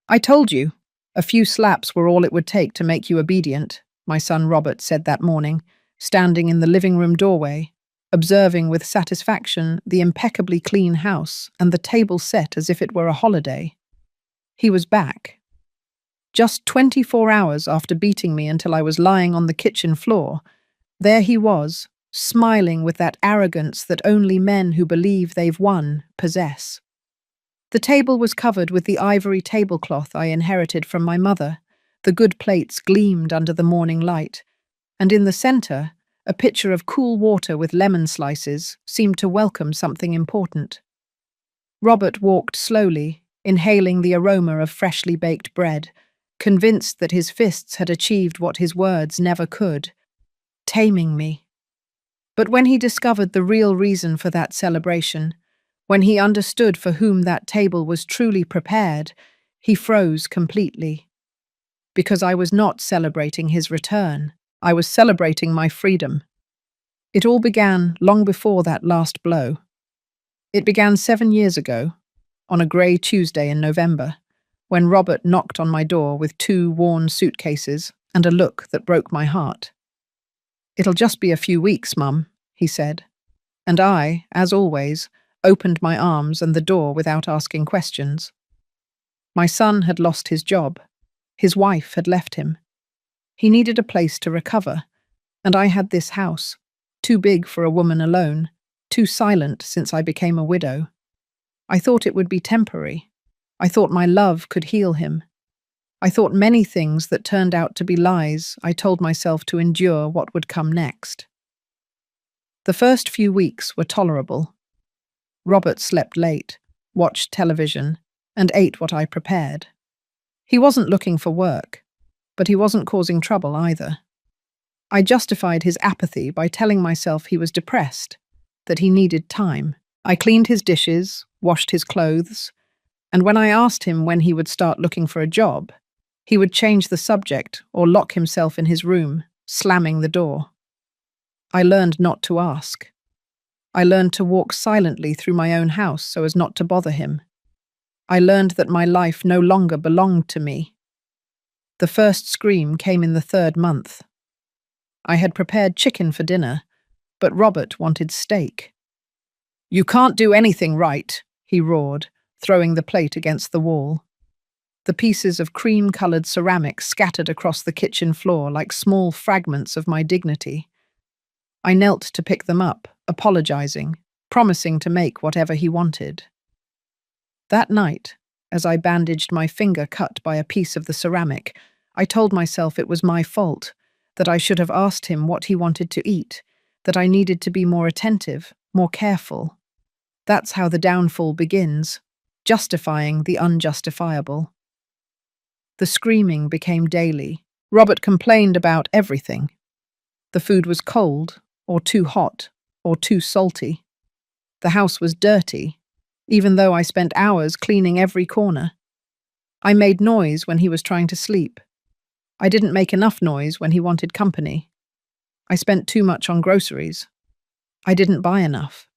I told you. A few slaps were all it would take to make you obedient, my son Robert said that morning, standing in the living room doorway, observing with satisfaction the impeccably clean house and the table set as if it were a holiday. He was back. Just 24 hours after beating me until I was lying on the kitchen floor, there he was, smiling with that arrogance that only men who believe they've won possess. The table was covered with the ivory tablecloth I inherited from my mother. The good plates gleamed under the morning light, and in the centre, a pitcher of cool water with lemon slices seemed to welcome something important. Robert walked slowly, inhaling the aroma of freshly baked bread, convinced that his fists had achieved what his words never could, taming me. But when he discovered the real reason for that celebration, when he understood for whom that table was truly prepared, he froze completely. Because I was not celebrating his return, I was celebrating my freedom. It all began long before that last blow. It began 7 years ago, on a grey Tuesday in November, when Robert knocked on my door with 2 worn suitcases and a look that broke my heart. "It'll just be a few weeks, Mum," he said, and I, as always, opened my arms and the door without asking questions. My son had lost his job. His wife had left him. He needed a place to recover, and I had this house, too big for a woman alone, too silent since I became a widow. I thought it would be temporary. I thought my love could heal him. I thought many things that turned out to be lies. I told myself to endure what would come next. The first few weeks were tolerable. Robert slept late, watched television, and ate what I prepared. He wasn't looking for work, but he wasn't causing trouble either. I justified his apathy by telling myself he was depressed, that he needed time. I cleaned his dishes, washed his clothes, and when I asked him when he would start looking for a job, he would change the subject or lock himself in his room, slamming the door. I learned not to ask. I learned to walk silently through my own house so as not to bother him. I learned that my life no longer belonged to me. The first scream came in the 3rd month. I had prepared chicken for dinner, but Robert wanted steak. "You can't do anything right," he roared, throwing the plate against the wall. The pieces of cream-coloured ceramic scattered across the kitchen floor like small fragments of my dignity. I knelt to pick them up, apologizing, promising to make whatever he wanted. That night, as I bandaged my finger cut by a piece of the ceramic, I told myself it was my fault, that I should have asked him what he wanted to eat, that I needed to be more attentive, more careful. That's how the downfall begins, justifying the unjustifiable. The screaming became daily. Robert complained about everything. The food was cold, or too hot, or too salty. The house was dirty, even though I spent hours cleaning every corner. I made noise when he was trying to sleep. I didn't make enough noise when he wanted company. I spent too much on groceries. I didn't buy enough.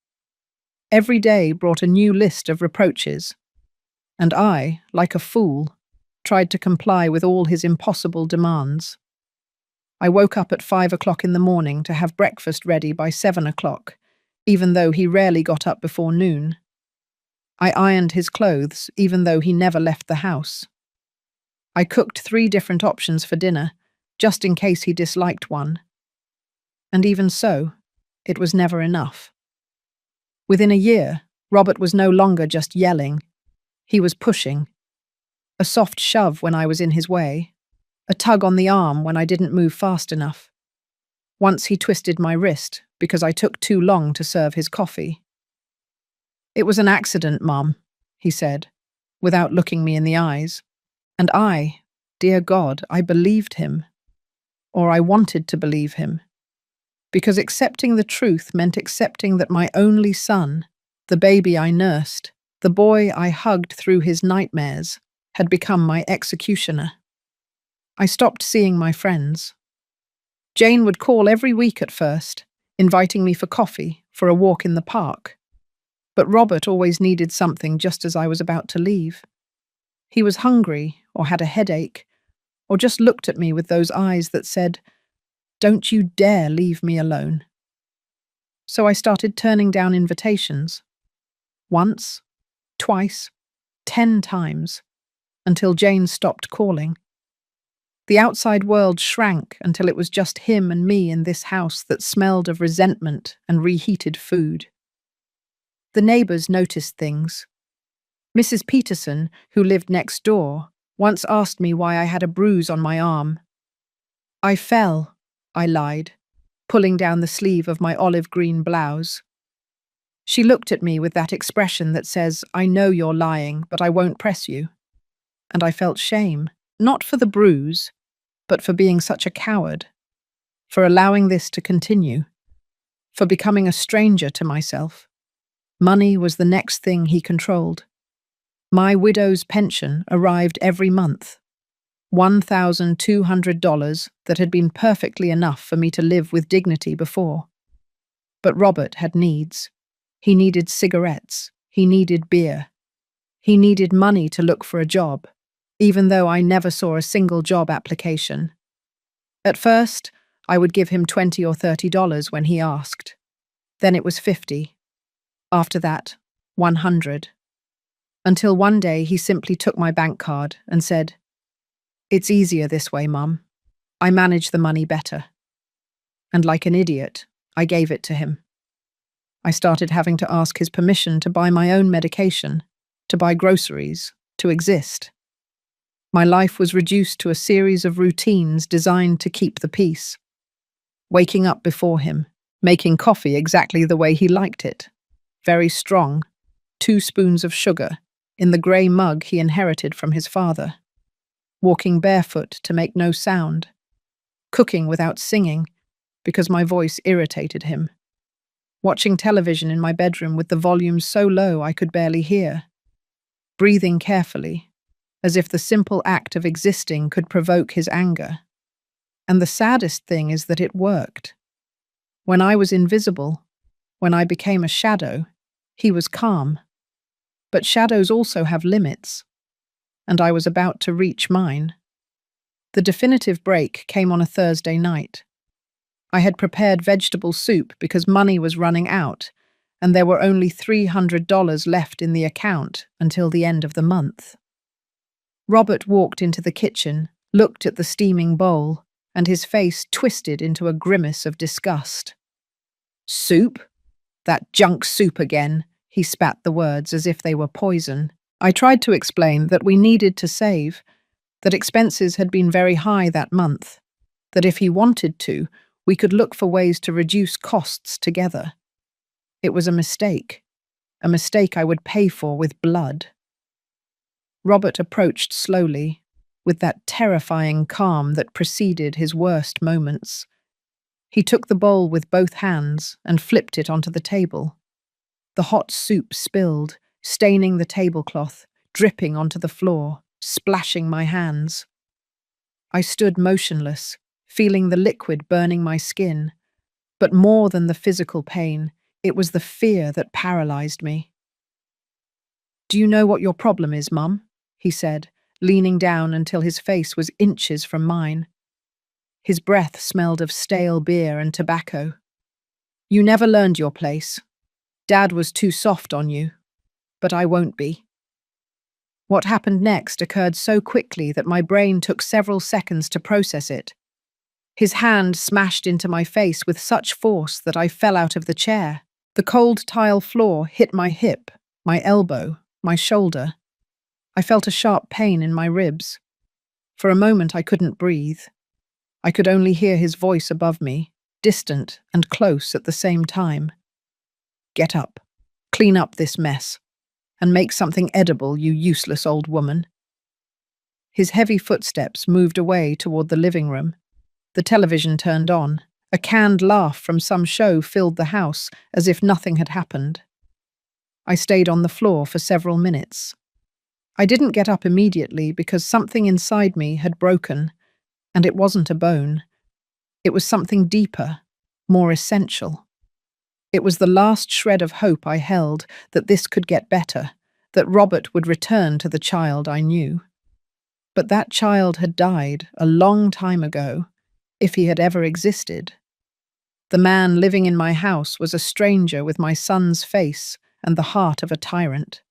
Every day brought a new list of reproaches, and I, like a fool, tried to comply with all his impossible demands. I woke up at 5 o'clock in the morning to have breakfast ready by 7 o'clock, even though he rarely got up before noon. I ironed his clothes, even though he never left the house. I cooked 3 different options for dinner, just in case he disliked one. And even so, it was never enough. Within a year, Robert was no longer just yelling. He was pushing. A soft shove when I was in his way, a tug on the arm when I didn't move fast enough. Once he twisted my wrist because I took too long to serve his coffee. "It was an accident, Mum," he said, without looking me in the eyes. And I, dear God, I believed him. Or I wanted to believe him. Because accepting the truth meant accepting that my only son, the baby I nursed, the boy I hugged through his nightmares, had become my executioner. I stopped seeing my friends. Jane would call every week at first, inviting me for coffee, for a walk in the park. But Robert always needed something just as I was about to leave. He was hungry, or had a headache, or just looked at me with those eyes that said, "Don't you dare leave me alone." So I started turning down invitations. Once, twice, 10 times, until Jane stopped calling. The outside world shrank until it was just him and me in this house that smelled of resentment and reheated food. The neighbors noticed things. Mrs. Peterson, who lived next door, once asked me why I had a bruise on my arm. "I fell," I lied, pulling down the sleeve of my olive green blouse. She looked at me with that expression that says, "I know you're lying, but I won't press you." And I felt shame, not for the bruise, but for being such a coward, for allowing this to continue, for becoming a stranger to myself. Money was the next thing he controlled. My widow's pension arrived every month, $1,200 that had been perfectly enough for me to live with dignity before. But Robert had needs. He needed cigarettes. He needed beer. He needed money to look for a job, even though I never saw a single job application. At first, I would give him $20 or $30 when he asked. Then it was 50. After that, 100. Until one day he simply took my bank card and said, "It's easier this way, Mum. I manage the money better." And like an idiot, I gave it to him. I started having to ask his permission to buy my own medication, to buy groceries, to exist. My life was reduced to a series of routines designed to keep the peace. Waking up before him, making coffee exactly the way he liked it. Very strong, 2 spoons of sugar, in the grey mug he inherited from his father. Walking barefoot to make no sound. Cooking without singing, because my voice irritated him. Watching television in my bedroom with the volume so low I could barely hear. Breathing carefully, as if the simple act of existing could provoke his anger. And the saddest thing is that it worked. When I was invisible, when I became a shadow, he was calm. But shadows also have limits, and I was about to reach mine. The definitive break came on a Thursday night. I had prepared vegetable soup because money was running out, and there were only $300 left in the account until the end of the month. Robert walked into the kitchen, looked at the steaming bowl, and his face twisted into a grimace of disgust. "Soup? That junk soup again," he spat the words as if they were poison. I tried to explain that we needed to save, that expenses had been very high that month, that if he wanted to, we could look for ways to reduce costs together. It was a mistake I would pay for with blood. Robert approached slowly, with that terrifying calm that preceded his worst moments. He took the bowl with both hands and flipped it onto the table. The hot soup spilled, staining the tablecloth, dripping onto the floor, splashing my hands. I stood motionless, feeling the liquid burning my skin. But more than the physical pain, it was the fear that paralyzed me. "Do you know what your problem is, Mum?" he said, leaning down until his face was inches from mine. His breath smelled of stale beer and tobacco. "You never learned your place. Dad was too soft on you, but I won't be." What happened next occurred so quickly that my brain took several seconds to process it. His hand smashed into my face with such force that I fell out of the chair. The cold tile floor hit my hip, my elbow, my shoulder. I felt a sharp pain in my ribs. For a moment I couldn't breathe. I could only hear his voice above me, distant and close at the same time. "Get up, clean up this mess, and make something edible, you useless old woman." His heavy footsteps moved away toward the living room. The television turned on. A canned laugh from some show filled the house as if nothing had happened. I stayed on the floor for several minutes. I didn't get up immediately because something inside me had broken, and it wasn't a bone. It was something deeper, more essential. It was the last shred of hope I held that this could get better, that Robert would return to the child I knew. But that child had died a long time ago, if he had ever existed. The man living in my house was a stranger with my son's face and the heart of a tyrant.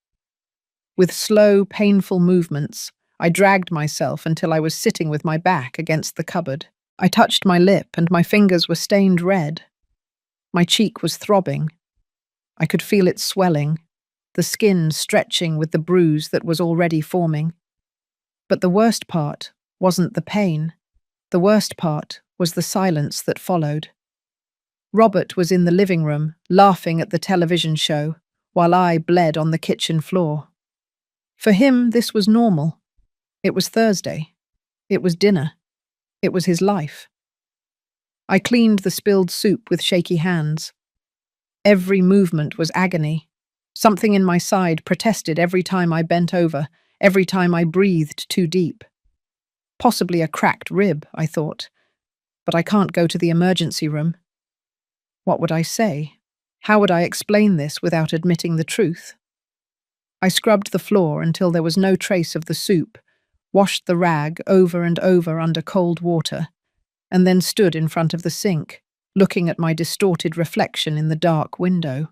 With slow, painful movements, I dragged myself until I was sitting with my back against the cupboard. I touched my lip and my fingers were stained red. My cheek was throbbing. I could feel it swelling, the skin stretching with the bruise that was already forming. But the worst part wasn't the pain. The worst part was the silence that followed. Robert was in the living room, laughing at the television show, while I bled on the kitchen floor. For him, this was normal. It was Thursday. It was dinner. It was his life. I cleaned the spilled soup with shaky hands. Every movement was agony. Something in my side protested every time I bent over, every time I breathed too deep. Possibly a cracked rib, I thought. But I can't go to the emergency room. What would I say? How would I explain this without admitting the truth? I scrubbed the floor until there was no trace of the soup, washed the rag over and over under cold water, and then stood in front of the sink, looking at my distorted reflection in the dark window.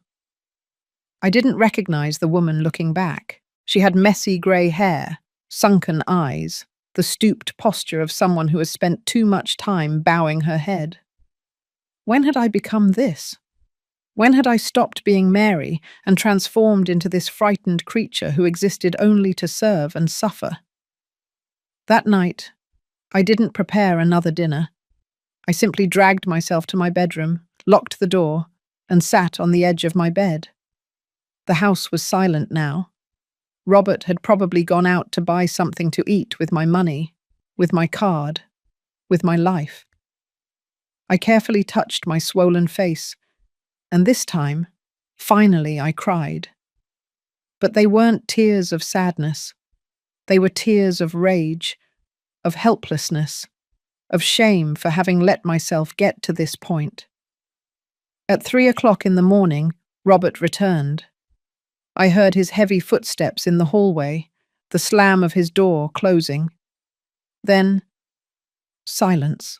I didn't recognize the woman looking back. She had messy grey hair, sunken eyes, the stooped posture of someone who has spent too much time bowing her head. When had I become this? When had I stopped being Mary and transformed into this frightened creature who existed only to serve and suffer? That night, I didn't prepare another dinner. I simply dragged myself to my bedroom, locked the door, and sat on the edge of my bed. The house was silent now. Robert had probably gone out to buy something to eat with my money, with my card, with my life. I carefully touched my swollen face, and this time, finally, I cried. But they weren't tears of sadness. They were tears of rage, of helplessness, of shame for having let myself get to this point. At 3 o'clock in the morning, Robert returned. I heard his heavy footsteps in the hallway, the slam of his door closing. Then, silence.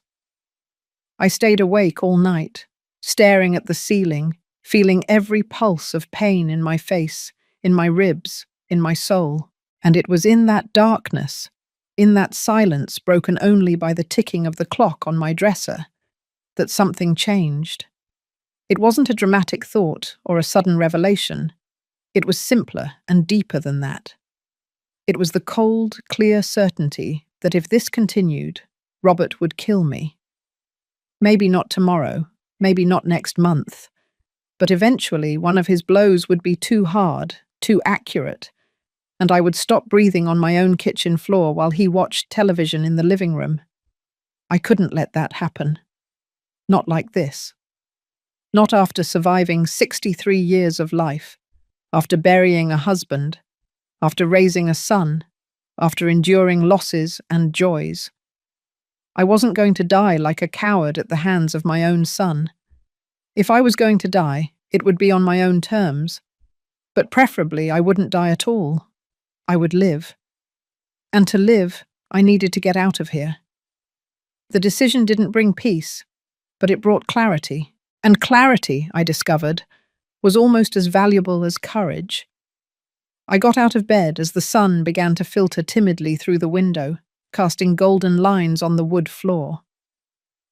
I stayed awake all night, staring at the ceiling, feeling every pulse of pain in my face, in my ribs, in my soul. And it was in that darkness, in that silence broken only by the ticking of the clock on my dresser, that something changed. It wasn't a dramatic thought or a sudden revelation. It was simpler and deeper than that. It was the cold, clear certainty that if this continued, Robert would kill me. Maybe not tomorrow, maybe not next month, but eventually one of his blows would be too hard, too accurate, and I would stop breathing on my own kitchen floor while he watched television in the living room. I couldn't let that happen. Not like this. Not after surviving 63 years of life, after burying a husband, after raising a son, after enduring losses and joys. I wasn't going to die like a coward at the hands of my own son. If I was going to die, it would be on my own terms. But preferably, I wouldn't die at all. I would live. And to live, I needed to get out of here. The decision didn't bring peace, but it brought clarity. And clarity, I discovered, was almost as valuable as courage. I got out of bed as the sun began to filter timidly through the window, casting golden lines on the wood floor.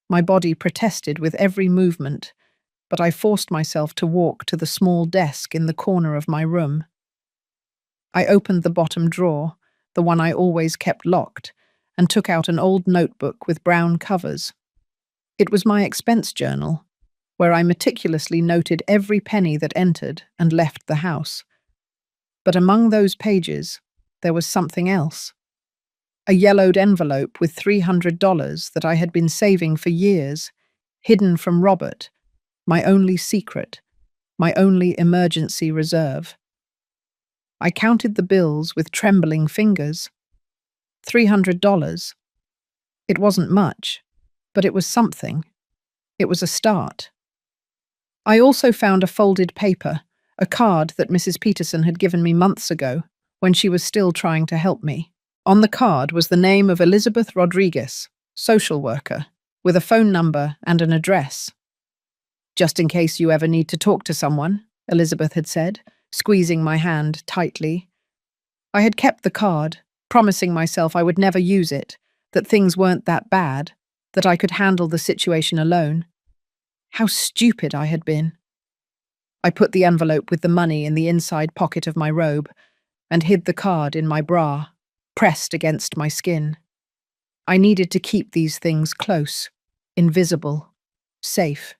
My body protested with every movement, but I forced myself to walk to the small desk in the corner of my room. I opened the bottom drawer, the one I always kept locked, and took out an old notebook with brown covers. It was my expense journal, where I meticulously noted every penny that entered and left the house. But among those pages, there was something else. A yellowed envelope with $300 that I had been saving for years, hidden from Robert, my only secret, my only emergency reserve. I counted the bills with trembling fingers. $300. It wasn't much, but it was something. It was a start. I also found a folded paper, a card that Mrs. Peterson had given me months ago when she was still trying to help me. On the card was the name of Elizabeth Rodriguez, social worker, with a phone number and an address. "Just in case you ever need to talk to someone," Elizabeth had said, squeezing my hand tightly. I had kept the card, promising myself I would never use it, that things weren't that bad, that I could handle the situation alone. How stupid I had been. I put the envelope with the money in the inside pocket of my robe and hid the card in my bra, pressed against my skin. I needed to keep these things close, invisible, safe.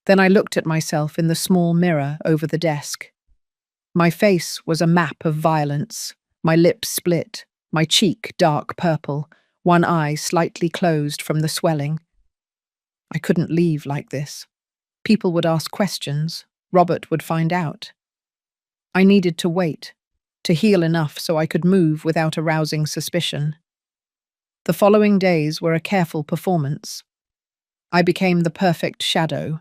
Then I looked at myself in the small mirror over the desk. My face was a map of violence, my lips split, my cheek dark purple, one eye slightly closed from the swelling. I couldn't leave like this. People would ask questions. Robert would find out. I needed to wait, to heal enough so I could move without arousing suspicion. The following days were a careful performance. I became the perfect shadow,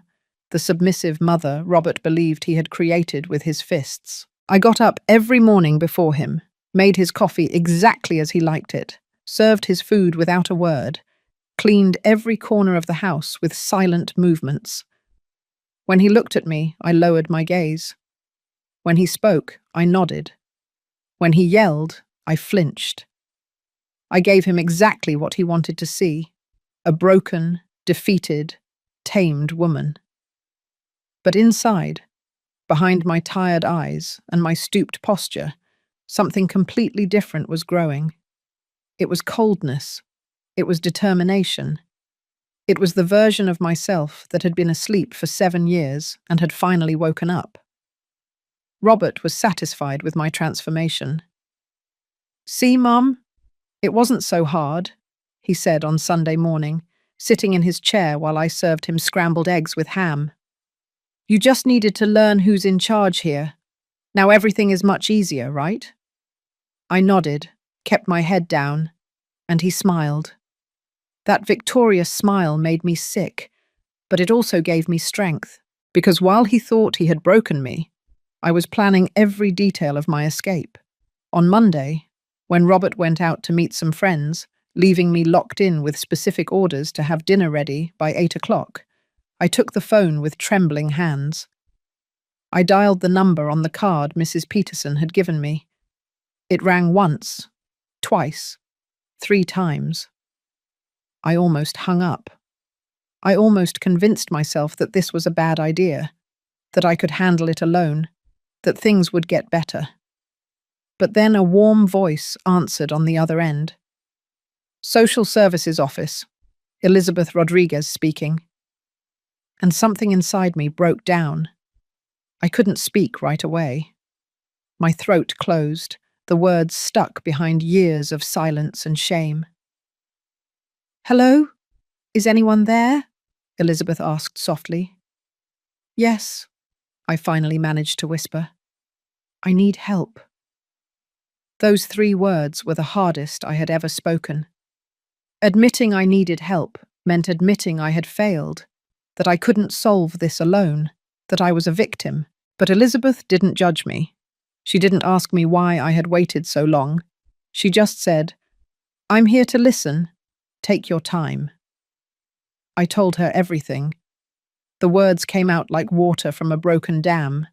the submissive mother Robert believed he had created with his fists. I got up every morning before him, made his coffee exactly as he liked it, served his food without a word, cleaned every corner of the house with silent movements. When he looked at me, I lowered my gaze. When he spoke, I nodded. When he yelled, I flinched. I gave him exactly what he wanted to see, a broken, defeated, tamed woman. But inside, behind my tired eyes and my stooped posture, something completely different was growing. It was coldness. It was determination. It was the version of myself that had been asleep for 7 years and had finally woken up. Robert was satisfied with my transformation. "See, Mum? It wasn't so hard," he said on Sunday morning, sitting in his chair while I served him scrambled eggs with ham. "You just needed to learn who's in charge here. Now everything is much easier, right?" I nodded, kept my head down, and he smiled. That victorious smile made me sick, but it also gave me strength, because while he thought he had broken me, I was planning every detail of my escape. On Monday, when Robert went out to meet some friends, leaving me locked in with specific orders to have dinner ready by 8 o'clock, I took the phone with trembling hands. I dialed the number on the card Mrs. Peterson had given me. It rang once, twice, 3 times. I almost hung up. I almost convinced myself that this was a bad idea, that I could handle it alone, that things would get better. But then a warm voice answered on the other end. "Social Services Office, Elizabeth Rodriguez speaking." And something inside me broke down. I couldn't speak right away. My throat closed, the words stuck behind years of silence and shame. "Hello? Is anyone there?" Elizabeth asked softly. "Yes," I finally managed to whisper. "I need help." Those 3 words were the hardest I had ever spoken. Admitting I needed help meant admitting I had failed, that I couldn't solve this alone, that I was a victim. But Elizabeth didn't judge me. She didn't ask me why I had waited so long. She just said, "I'm here to listen. Take your time." I told her everything. The words came out like water from a broken dam.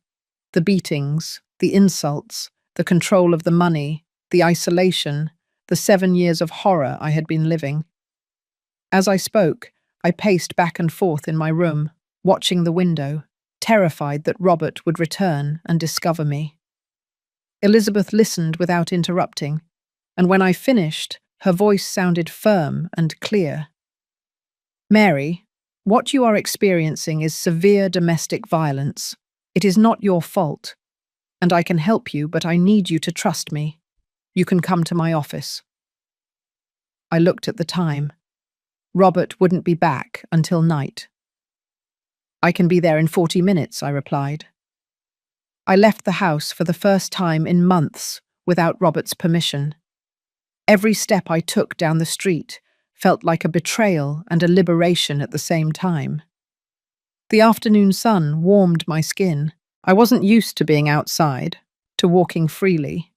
The beatings, the insults, the control of the money, the isolation, the 7 years of horror I had been living. As I spoke, I paced back and forth in my room, watching the window, terrified that Robert would return and discover me. Elizabeth listened without interrupting, and when I finished, her voice sounded firm and clear. "Mary, what you are experiencing is severe domestic violence. It is not your fault, and I can help you, but I need you to trust me. You can come to my office." I looked at the time. Robert wouldn't be back until night. "I can be there in 40 minutes, I replied. I left the house for the first time in months without Robert's permission. Every step I took down the street felt like a betrayal and a liberation at the same time. The afternoon sun warmed my skin, I wasn't used to being outside, to walking freely.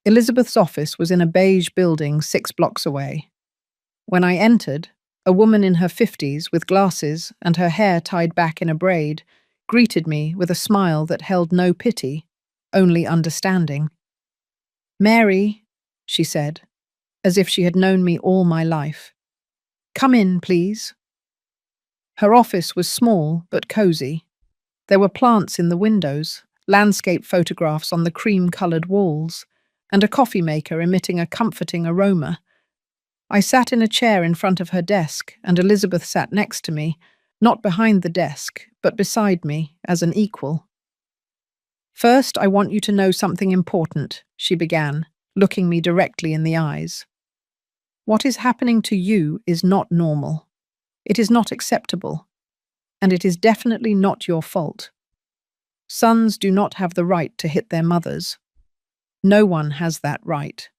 Elizabeth's office was in a beige building 6 blocks away. When I entered, a woman in her 50s with glasses and her hair tied back in a braid greeted me with a smile that held no pity, only understanding. "Mary," she said, as if she had known me all my life. "Come in, please." Her office was small but cozy. There were plants in the windows, landscape photographs on the cream-coloured walls, and a coffee maker emitting a comforting aroma. I sat in a chair in front of her desk, and Elizabeth sat next to me, not behind the desk, but beside me, as an equal. "First, I want you to know something important," she began, looking me directly in the eyes. "What is happening to you is not normal. It is not acceptable. And it is definitely not your fault. Sons do not have the right to hit their mothers. No one has that right."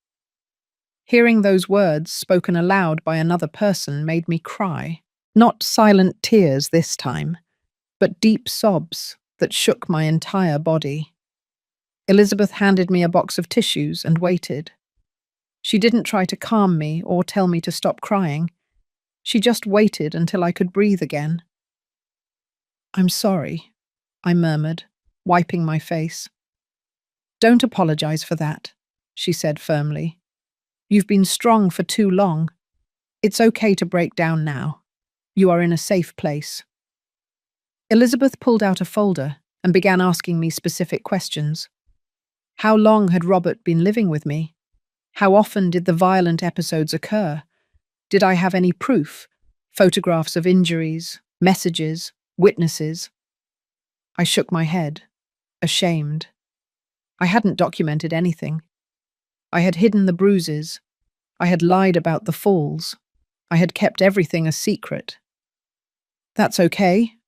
Hearing those words spoken aloud by another person made me cry. Not silent tears this time, but deep sobs that shook my entire body. Elizabeth handed me a box of tissues and waited. She didn't try to calm me or tell me to stop crying. She just waited until I could breathe again. "I'm sorry," I murmured, wiping my face. "Don't apologize for that," she said firmly. "You've been strong for too long. It's okay to break down now. You are in a safe place." Elizabeth pulled out a folder and began asking me specific questions. How long had Robert been living with me? How often did the violent episodes occur? Did I have any proof? Photographs of injuries, messages, witnesses? I shook my head, ashamed. I hadn't documented anything. I had hidden the bruises. I had lied about the falls. I had kept everything a secret. "That's okay,"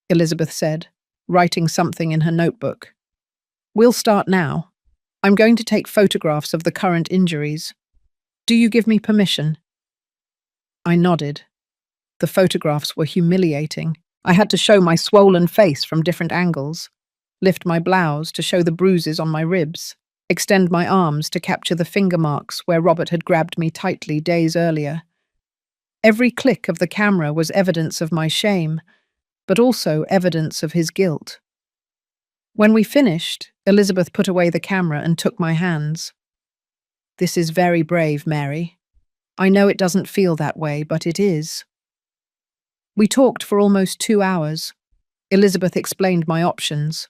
Elizabeth said, writing something in her notebook. "We'll start now. I'm going to take photographs of the current injuries. Do you give me permission?" I nodded. The photographs were humiliating. I had to show my swollen face from different angles, lift my blouse to show the bruises on my ribs, extend my arms to capture the finger marks where Robert had grabbed me tightly days earlier. Every click of the camera was evidence of my shame, but also evidence of his guilt. When we finished, Elizabeth put away the camera and took my hands. "This is very brave, Mary. I know it doesn't feel that way, but it is." We talked for almost 2 hours. Elizabeth explained my options.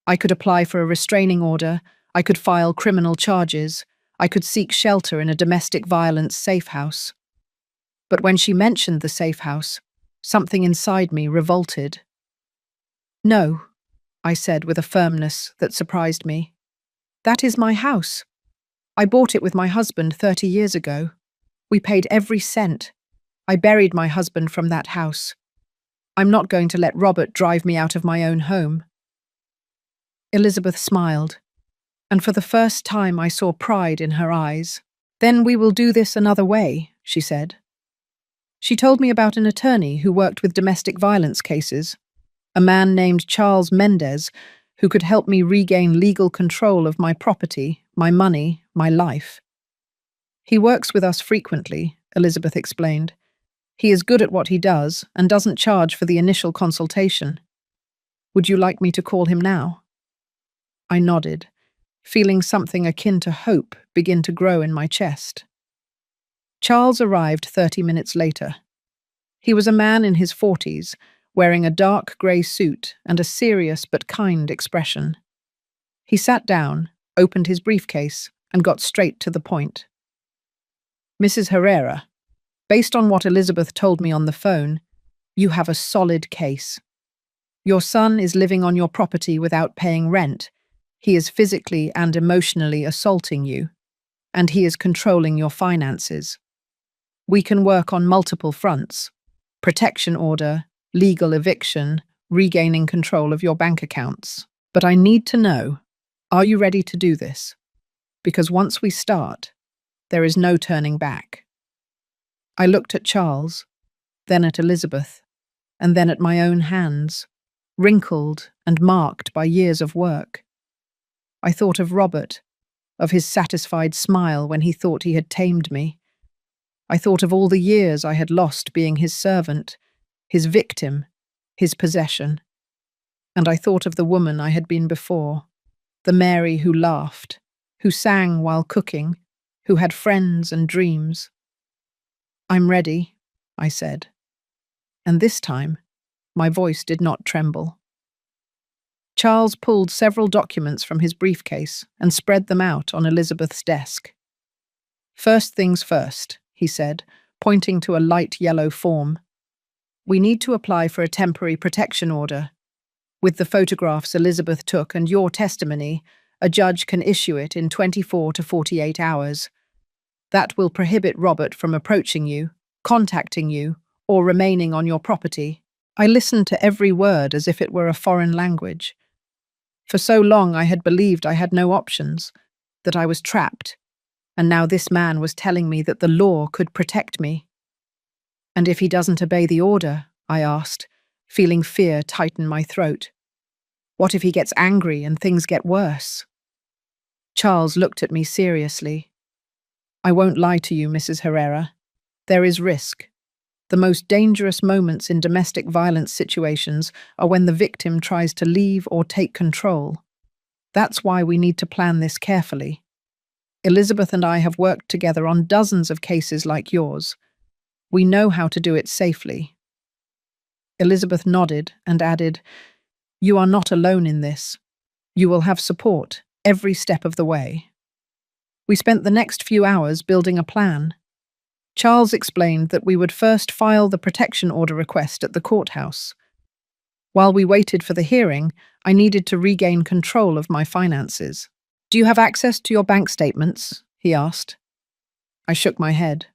I could apply for a restraining order, I could file criminal charges, I could seek shelter in a domestic violence safe house. But when she mentioned the safe house, something inside me revolted. "No," I said with a firmness that surprised me. "That is my house. I bought it with my husband 30 years ago. We paid every cent. I buried my husband from that house. I'm not going to let Robert drive me out of my own home." Elizabeth smiled, and for the first time I saw pride in her eyes. "Then we will do this another way," she said. She told me about an attorney who worked with domestic violence cases, a man named Charles Mendez, who could help me regain legal control of my property, my money, my life. "He works with us frequently," Elizabeth explained. "He is good at what he does and doesn't charge for the initial consultation. Would you like me to call him now?" I nodded, feeling something akin to hope begin to grow in my chest. Charles arrived 30 minutes later. He was a man in his 40s, wearing a dark grey suit and a serious but kind expression. He sat down, opened his briefcase, and got straight to the point. "Mrs. Herrera, based on what Elizabeth told me on the phone, you have a solid case. Your son is living on your property without paying rent. He is physically and emotionally assaulting you, and he is controlling your finances. We can work on multiple fronts: protection order, legal eviction, regaining control of your bank accounts. But I need to know, are you ready to do this? Because once we start, there is no turning back." I looked at Charles, then at Elizabeth, and then at my own hands, wrinkled and marked by years of work. I thought of Robert, of his satisfied smile when he thought he had tamed me. I thought of all the years I had lost being his servant, his victim, his possession. And I thought of the woman I had been before, the Mary who laughed, who sang while cooking, who had friends and dreams. "I'm ready," I said. And this time, my voice did not tremble. Charles pulled several documents from his briefcase and spread them out on Elizabeth's desk. "First things first," he said, pointing to a light yellow form. "We need to apply for a temporary protection order. With the photographs Elizabeth took and your testimony, a judge can issue it in 24 to 48 hours. That will prohibit Robert from approaching you, contacting you, or remaining on your property." I listened to every word as if it were a foreign language. For so long I had believed I had no options, that I was trapped, and now this man was telling me that the law could protect me. "And if he doesn't obey the order?" I asked, feeling fear tighten my throat. "What if he gets angry and things get worse?" Charles looked at me seriously. "I won't lie to you, Mrs. Herrera. There is risk. The most dangerous moments in domestic violence situations are when the victim tries to leave or take control. That's why we need to plan this carefully. Elizabeth and I have worked together on dozens of cases like yours. We know how to do it safely." Elizabeth nodded and added, "You are not alone in this. You will have support every step of the way." We spent the next few hours building a plan. Charles explained that we would first file the protection order request at the courthouse. While we waited for the hearing, I needed to regain control of my finances. "Do you have access to your bank statements?" he asked. I shook my head.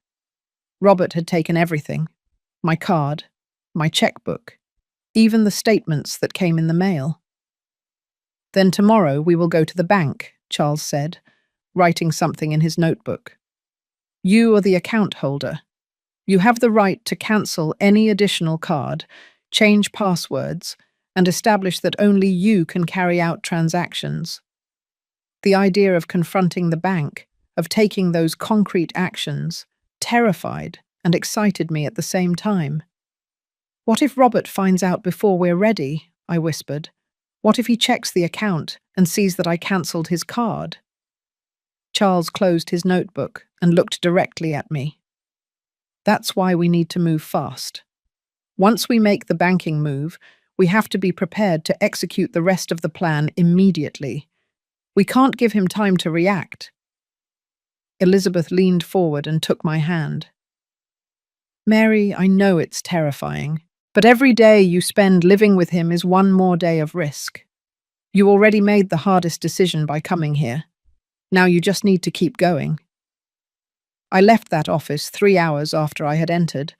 Robert had taken everything: my card, my checkbook, even the statements that came in the mail. "Then tomorrow we will go to the bank," Charles said, writing something in his notebook. "You are the account holder. You have the right to cancel any additional card, change passwords, and establish that only you can carry out transactions." The idea of confronting the bank, of taking those concrete actions, terrified and excited me at the same time. "What if Robert finds out before we're ready?" I whispered. "What if he checks the account and sees that I cancelled his card?" Charles closed his notebook and looked directly at me. "That's why we need to move fast. Once we make the banking move, we have to be prepared to execute the rest of the plan immediately. We can't give him time to react." Elizabeth leaned forward and took my hand. "Mary, I know it's terrifying, but every day you spend living with him is one more day of risk. You already made the hardest decision by coming here. Now you just need to keep going." I left that office 3 hours after I had entered,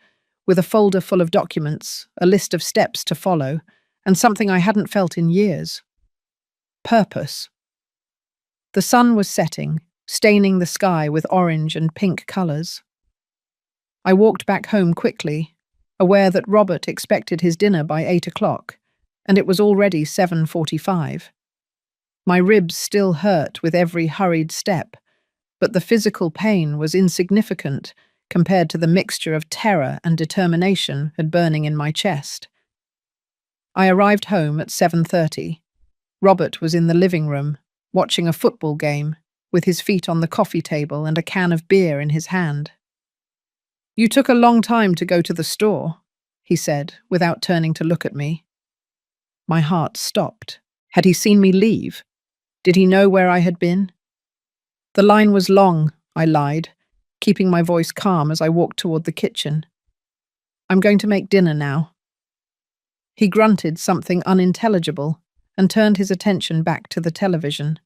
with a folder full of documents, a list of steps to follow, and something I hadn't felt in years: purpose. The sun was setting, staining the sky with orange and pink colours. I walked back home quickly, aware that Robert expected his dinner by 8 o'clock, and it was already 7:45. My ribs still hurt with every hurried step, but the physical pain was insignificant compared to the mixture of terror and determination had burning in my chest. I arrived home at 7:30. Robert was in the living room, watching a football game, with his feet on the coffee table and a can of beer in his hand. "You took a long time to go to the store," he said, without turning to look at me. My heart stopped. Had he seen me leave? Did he know where I had been? "The line was long," I lied, keeping my voice calm as I walked toward the kitchen. "I'm going to make dinner now." He grunted something unintelligible and turned his attention back to the television.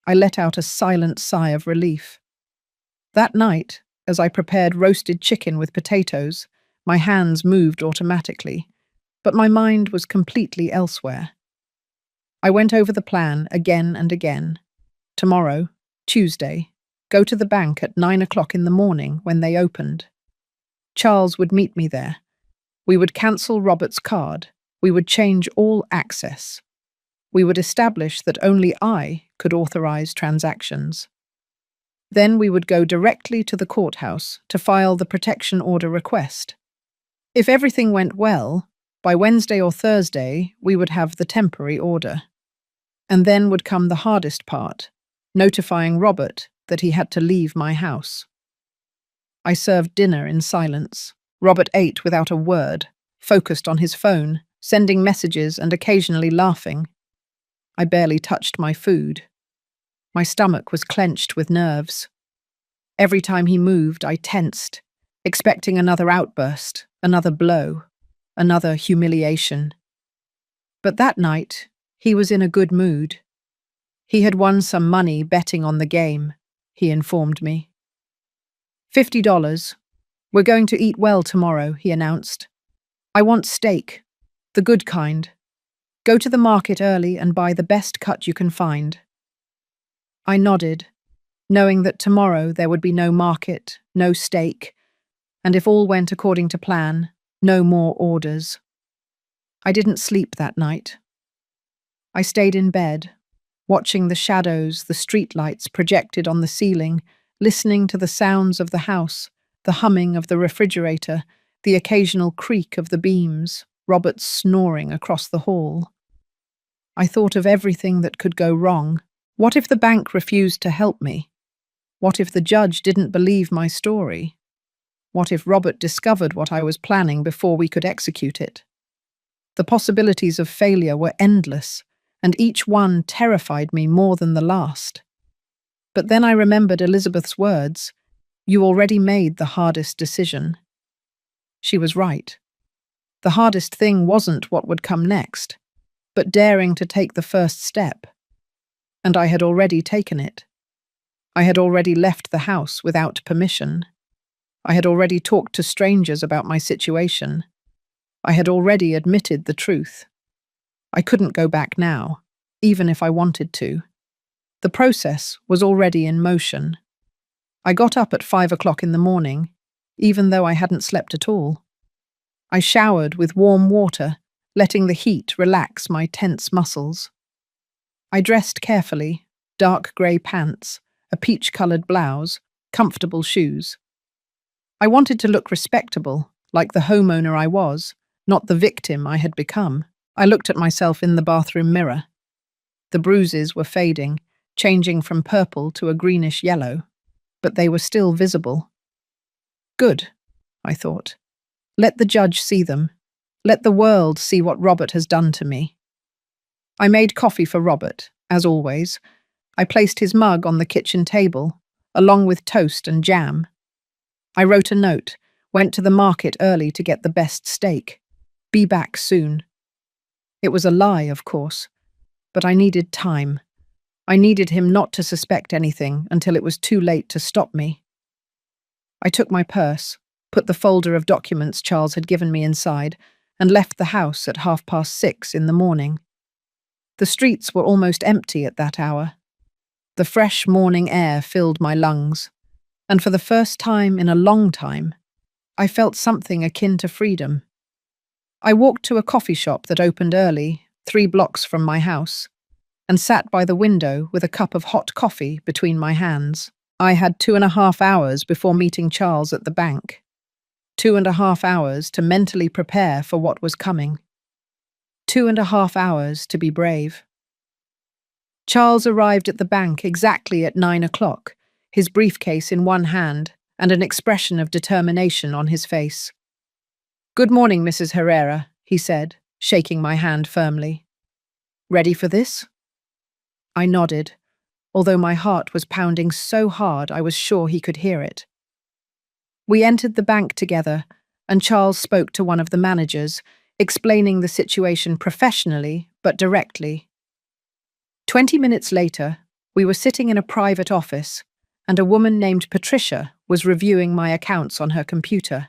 I let out a silent sigh of relief. That night, as I prepared roasted chicken with potatoes, my hands moved automatically, but my mind was completely elsewhere. I went over the plan again and again. Tomorrow, Tuesday, go to the bank at 9 o'clock in the morning when they opened. Charles would meet me there. We would cancel Robert's card, We would change all access. We would establish that only I could authorize transactions. Then we would go directly to the courthouse to file the protection order request. If everything went well, by Wednesday or Thursday, we would have the temporary order. And then would come the hardest part, notifying Robert that he had to leave my house. I served dinner in silence. Robert ate without a word, focused on his phone, sending messages and occasionally laughing. I barely touched my food. My stomach was clenched with nerves. Every time he moved, I tensed, expecting another outburst, another blow, another humiliation. But that night, he was in a good mood. He had won some money betting on the game, he informed me. $50. We're going to eat well tomorrow, he announced. I want steak, the good kind. Go to the market early and buy the best cut you can find. I nodded, knowing that tomorrow there would be no market, no steak, and if all went according to plan, no more orders. I didn't sleep that night. I stayed in bed, watching the shadows, the streetlights projected on the ceiling, listening to the sounds of the house, the humming of the refrigerator, the occasional creak of the beams, Robert snoring across the hall. I thought of everything that could go wrong. What if the bank refused to help me? What if the judge didn't believe my story? What if Robert discovered what I was planning before we could execute it? The possibilities of failure were endless, and each one terrified me more than the last. But then I remembered Elizabeth's words, "You already made the hardest decision." She was right. The hardest thing wasn't what would come next, but daring to take the first step. And I had already taken it. I had already left the house without permission. I had already talked to strangers about my situation. I had already admitted the truth. I couldn't go back now, even if I wanted to. The process was already in motion. I got up at 5 o'clock in the morning, even though I hadn't slept at all. I showered with warm water, letting the heat relax my tense muscles. I dressed carefully, dark grey pants, a peach-coloured blouse, comfortable shoes. I wanted to look respectable, like the homeowner I was, not the victim I had become. I looked at myself in the bathroom mirror. The bruises were fading, changing from purple to a greenish yellow, but they were still visible. Good, I thought. Let the judge see them. Let the world see what Robert has done to me. I made coffee for Robert, as always. I placed his mug on the kitchen table, along with toast and jam. I wrote a note, went to the market early to get the best steak. Be back soon. It was a lie, of course, but I needed time. I needed him not to suspect anything until it was too late to stop me. I took my purse, put the folder of documents Charles had given me inside, and left the house at 6:30 in the morning. The streets were almost empty at that hour. The fresh morning air filled my lungs, and for the first time in a long time, I felt something akin to freedom. I walked to a coffee shop that opened early, 3 blocks from my house, and sat by the window with a cup of hot coffee between my hands. I had 2.5 hours before meeting Charles at the bank. 2.5 hours to mentally prepare for what was coming. 2.5 hours to be brave. Charles arrived at the bank exactly at 9 o'clock, his briefcase in one hand and an expression of determination on his face. "Good morning, Mrs. Herrera," he said, shaking my hand firmly. "Ready for this?" I nodded, although my heart was pounding so hard I was sure he could hear it. We entered the bank together, and Charles spoke to one of the managers, explaining the situation professionally but directly. 20 minutes later, we were sitting in a private office, and a woman named Patricia was reviewing my accounts on her computer.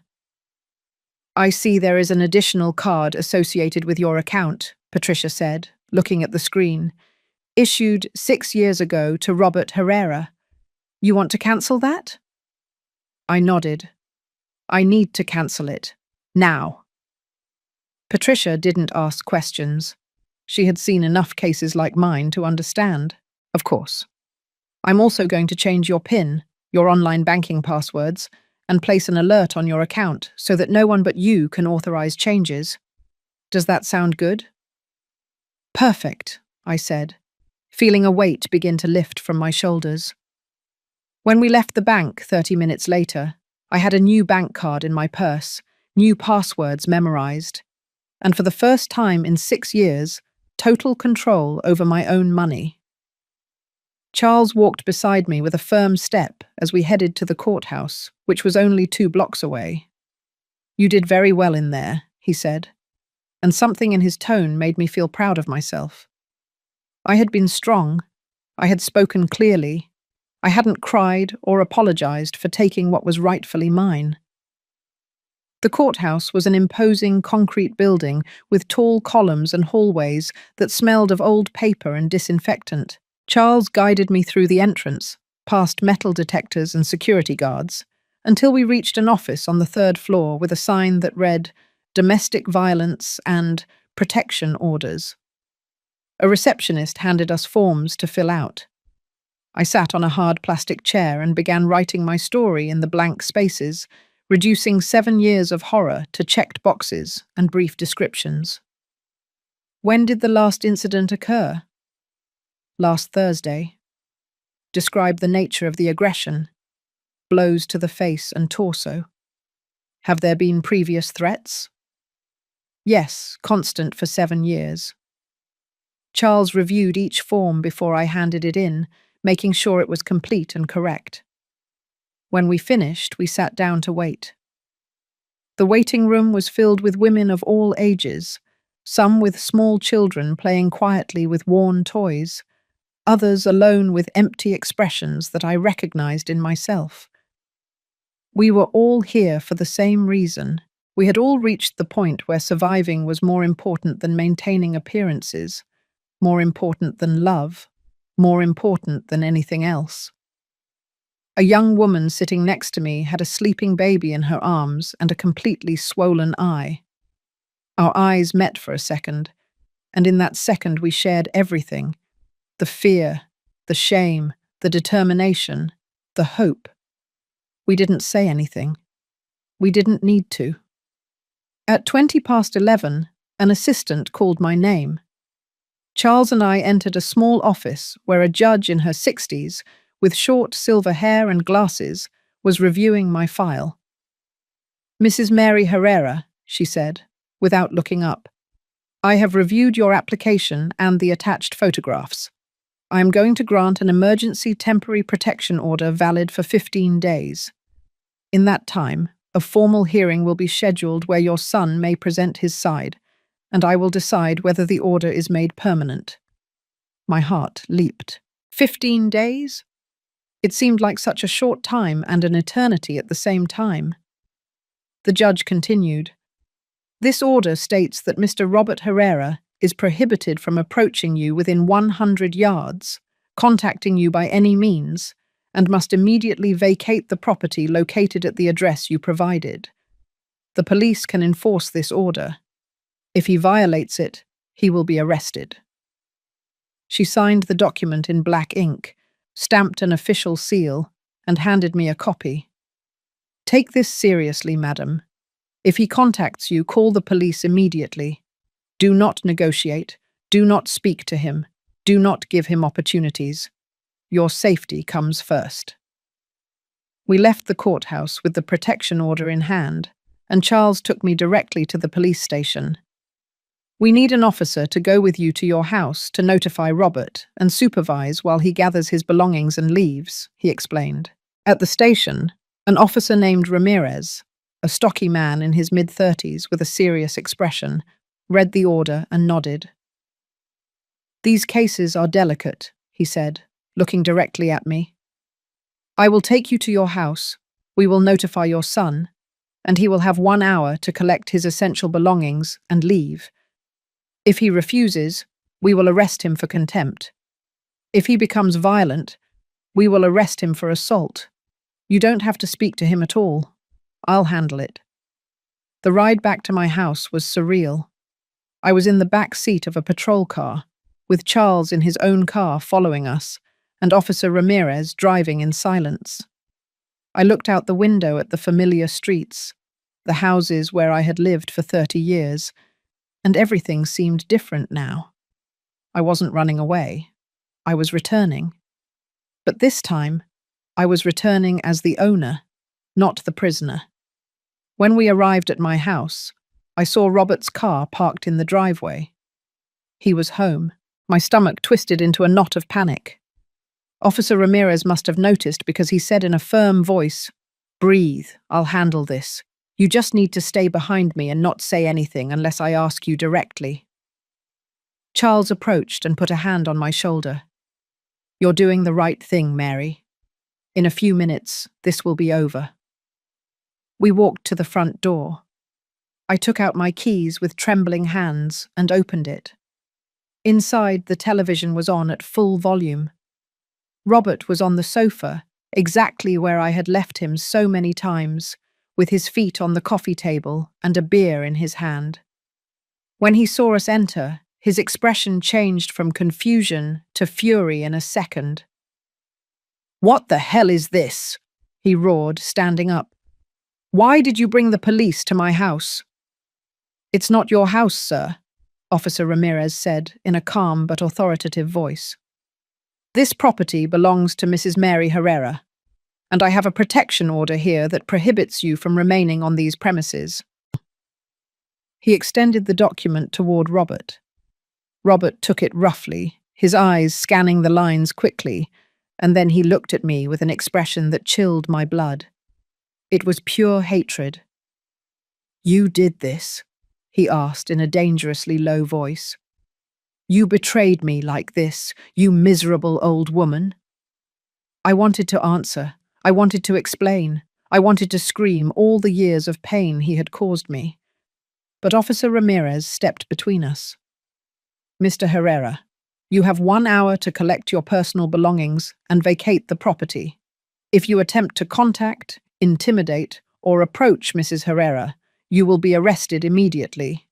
"I see there is an additional card associated with your account," Patricia said, looking at the screen. "Issued 6 years ago to Robert Herrera. You want to cancel that?" I nodded. "I need to cancel it. Now." Patricia didn't ask questions. She had seen enough cases like mine to understand. Of course. I'm also going to change your PIN, your online banking passwords, and place an alert on your account so that no one but you can authorize changes. Does that sound good? Perfect, I said, feeling a weight begin to lift from my shoulders. When we left the bank 30 minutes later, I had a new bank card in my purse, new passwords memorized, and for the first time in 6 years, total control over my own money. Charles walked beside me with a firm step as we headed to the courthouse, which was only 2 blocks away. You did very well in there, he said, and something in his tone made me feel proud of myself. I had been strong. I had spoken clearly. I hadn't cried or apologized for taking what was rightfully mine. The courthouse was an imposing concrete building with tall columns and hallways that smelled of old paper and disinfectant. Charles guided me through the entrance, past metal detectors and security guards, until we reached an office on the 3rd floor with a sign that read Domestic Violence and Protection Orders. A receptionist handed us forms to fill out. I sat on a hard plastic chair and began writing my story in the blank spaces, reducing 7 years of horror to checked boxes and brief descriptions. When did the last incident occur? Last Thursday. Describe the nature of the aggression. Blows to the face and torso. Have there been previous threats? Yes, constant for 7 years. Charles reviewed each form before I handed it in, making sure it was complete and correct. When we finished, we sat down to wait. The waiting room was filled with women of all ages, some with small children playing quietly with worn toys, others alone with empty expressions that I recognized in myself. We were all here for the same reason. We had all reached the point where surviving was more important than maintaining appearances, more important than love, more important than anything else. A young woman sitting next to me had a sleeping baby in her arms and a completely swollen eye. Our eyes met for a second, and in that second we shared everything. The fear, the shame, the determination, the hope. We didn't say anything. We didn't need to. At 11:20, an assistant called my name. Charles and I entered a small office where a judge in her 60s, with short silver hair and glasses, was reviewing my file. Mrs. Mary Herrera, she said, without looking up, I have reviewed your application and the attached photographs. I am going to grant an emergency temporary protection order valid for 15 days. In that time, a formal hearing will be scheduled where your son may present his side, and I will decide whether the order is made permanent. My heart leaped. 15 days? It seemed like such a short time and an eternity at the same time. The judge continued, This order states that Mr. Robert Herrera is prohibited from approaching you within 100 yards, contacting you by any means, and must immediately vacate the property located at the address you provided. The police can enforce this order. If he violates it, he will be arrested. She signed the document in black ink, stamped an official seal, and handed me a copy. Take this seriously, madam. If he contacts you, call the police immediately. Do not negotiate. Do not speak to him. Do not give him opportunities. Your safety comes first. We left the courthouse with the protection order in hand, and Charles took me directly to the police station. We need an officer to go with you to your house to notify Robert and supervise while he gathers his belongings and leaves, he explained. At the station, an officer named Ramirez, a stocky man in his mid-30s with a serious expression, read the order and nodded. These cases are delicate, he said, looking directly at me. I will take you to your house. We will notify your son, and he will have 1 hour to collect his essential belongings and leave. If he refuses, we will arrest him for contempt. If he becomes violent, we will arrest him for assault. You don't have to speak to him at all. I'll handle it. The ride back to my house was surreal. I was in the back seat of a patrol car, with Charles in his own car following us, and Officer Ramirez driving in silence. I looked out the window at the familiar streets, the houses where I had lived for 30 years, and everything seemed different now. I wasn't running away. I was returning. But this time, I was returning as the owner, not the prisoner. When we arrived at my house, I saw Robert's car parked in the driveway. He was home. My stomach twisted into a knot of panic. Officer Ramirez must have noticed because he said in a firm voice, "Breathe, I'll handle this. You just need to stay behind me and not say anything unless I ask you directly." Charles approached and put a hand on my shoulder. "You're doing the right thing, Mary. In a few minutes, this will be over." We walked to the front door. I took out my keys with trembling hands and opened it. Inside, the television was on at full volume. Robert was on the sofa, exactly where I had left him so many times, with his feet on the coffee table and a beer in his hand. When he saw us enter, his expression changed from confusion to fury in a second. "What the hell is this?" he roared, standing up. "Why did you bring the police to my house?" "It's not your house, sir," Officer Ramirez said in a calm but authoritative voice. "This property belongs to Mrs. Mary Herrera, and I have a protection order here that prohibits you from remaining on these premises." He extended the document toward Robert. Robert took it roughly, his eyes scanning the lines quickly, and then he looked at me with an expression that chilled my blood. It was pure hatred. "You did this?" he asked in a dangerously low voice. "You betrayed me like this, you miserable old woman?" I wanted to answer. I wanted to explain. I wanted to scream all the years of pain he had caused me. But Officer Ramirez stepped between us. "Mr. Herrera, you have 1 hour to collect your personal belongings and vacate the property. If you attempt to contact, intimidate, or approach Mrs. Herrera, you will be arrested immediately."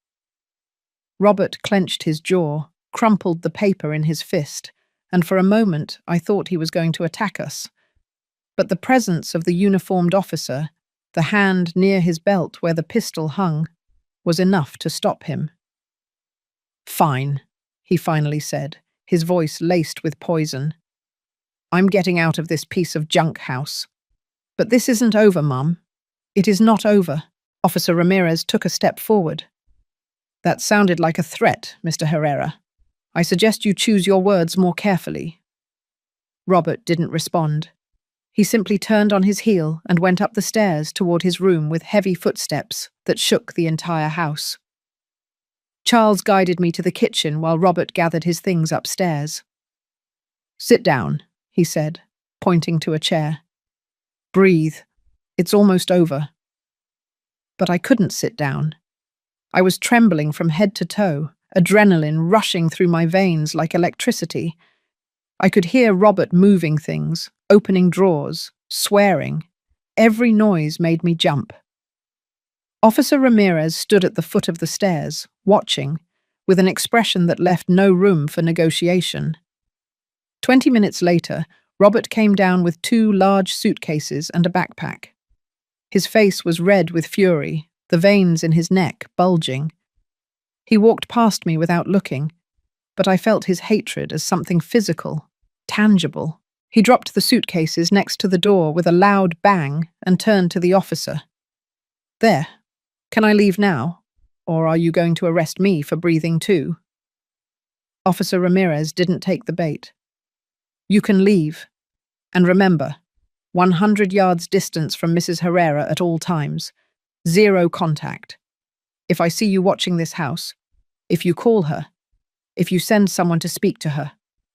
Robert clenched his jaw, crumpled the paper in his fist, and for a moment I thought he was going to attack us. But the presence of the uniformed officer, the hand near his belt where the pistol hung, was enough to stop him. "Fine," he finally said, his voice laced with poison. "I'm getting out of this piece of junk house. But this isn't over, Mum. It is not over." Officer Ramirez took a step forward. "That sounded like a threat, Mr. Herrera. I suggest you choose your words more carefully." Robert didn't respond. He simply turned on his heel and went up the stairs toward his room with heavy footsteps that shook the entire house. Charles guided me to the kitchen while Robert gathered his things upstairs. "Sit down," he said, pointing to a chair. "Breathe. It's almost over." But I couldn't sit down. I was trembling from head to toe, adrenaline rushing through my veins like electricity. I could hear Robert moving things, opening drawers, swearing. Every noise made me jump. Officer Ramirez stood at the foot of the stairs, watching, with an expression that left no room for negotiation. 20 minutes later, Robert came down with 2 large suitcases and a backpack. His face was red with fury, the veins in his neck bulging. He walked past me without looking, but I felt his hatred as something physical, tangible. He dropped the suitcases next to the door with a loud bang and turned to the officer. "There. Can I leave now? Or are you going to arrest me for breathing too?" Officer Ramirez didn't take the bait. "You can leave. And remember, 100 yards distance from Mrs. Herrera at all times. 0 contact. If I see you watching this house, if you call her, if you send someone to speak to her,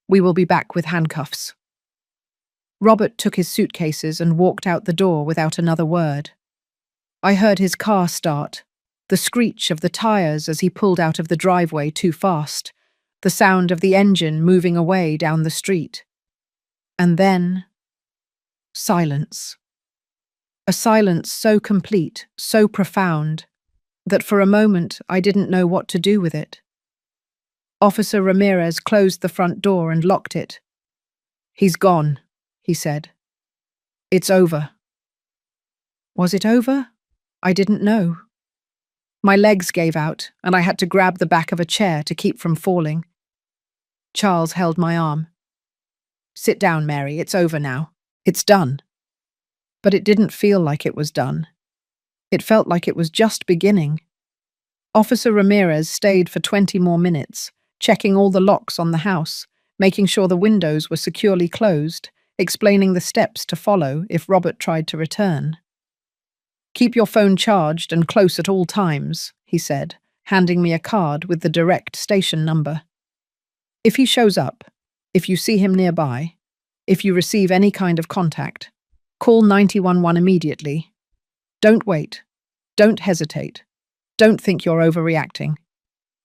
we will be back with handcuffs." Robert took his suitcases and walked out the door without another word. I heard his car start, the screech of the tires as he pulled out of the driveway too fast, the sound of the engine moving away down the street. And then, silence. A silence so complete, so profound, that for a moment I didn't know what to do with it. Officer Ramirez closed the front door and locked it. "He's gone," he said. "It's over." Was it over? I didn't know. My legs gave out, and I had to grab the back of a chair to keep from falling. Charles held my arm. "Sit down, Mary. It's over now. It's done." But it didn't feel like it was done. It felt like it was just beginning. Officer Ramirez stayed for 20 more minutes, checking all the locks on the house, making sure the windows were securely closed, explaining the steps to follow if Robert tried to return. "Keep your phone charged and close at all times," he said, handing me a card with the direct station number. "If he shows up, if you see him nearby, if you receive any kind of contact, call 911 immediately. Don't wait. Don't hesitate. Don't think you're overreacting.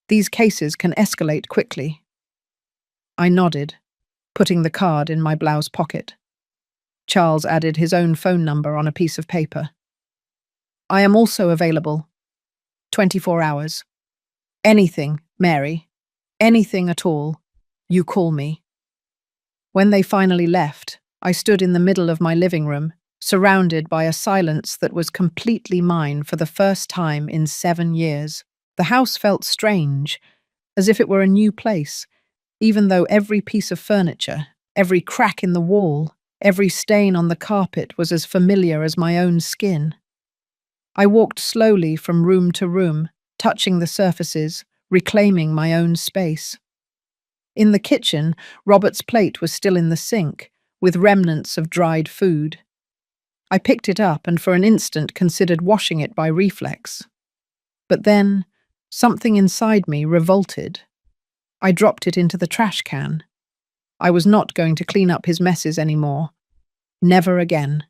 These cases can escalate quickly." I nodded, putting the card in my blouse pocket. Charles added his own phone number on a piece of paper. "I am also available. 24 hours. Anything, Mary. Anything at all. You call me." When they finally left, I stood in the middle of my living room, surrounded by a silence that was completely mine for the first time in 7 years. The house felt strange, as if it were a new place, even though every piece of furniture, every crack in the wall, every stain on the carpet was as familiar as my own skin. I walked slowly from room to room, touching the surfaces, reclaiming my own space. In the kitchen, Robert's plate was still in the sink, with remnants of dried food. I picked it up and for an instant considered washing it by reflex. But then, something inside me revolted. I dropped it into the trash can. I was not going to clean up his messes anymore. Never again.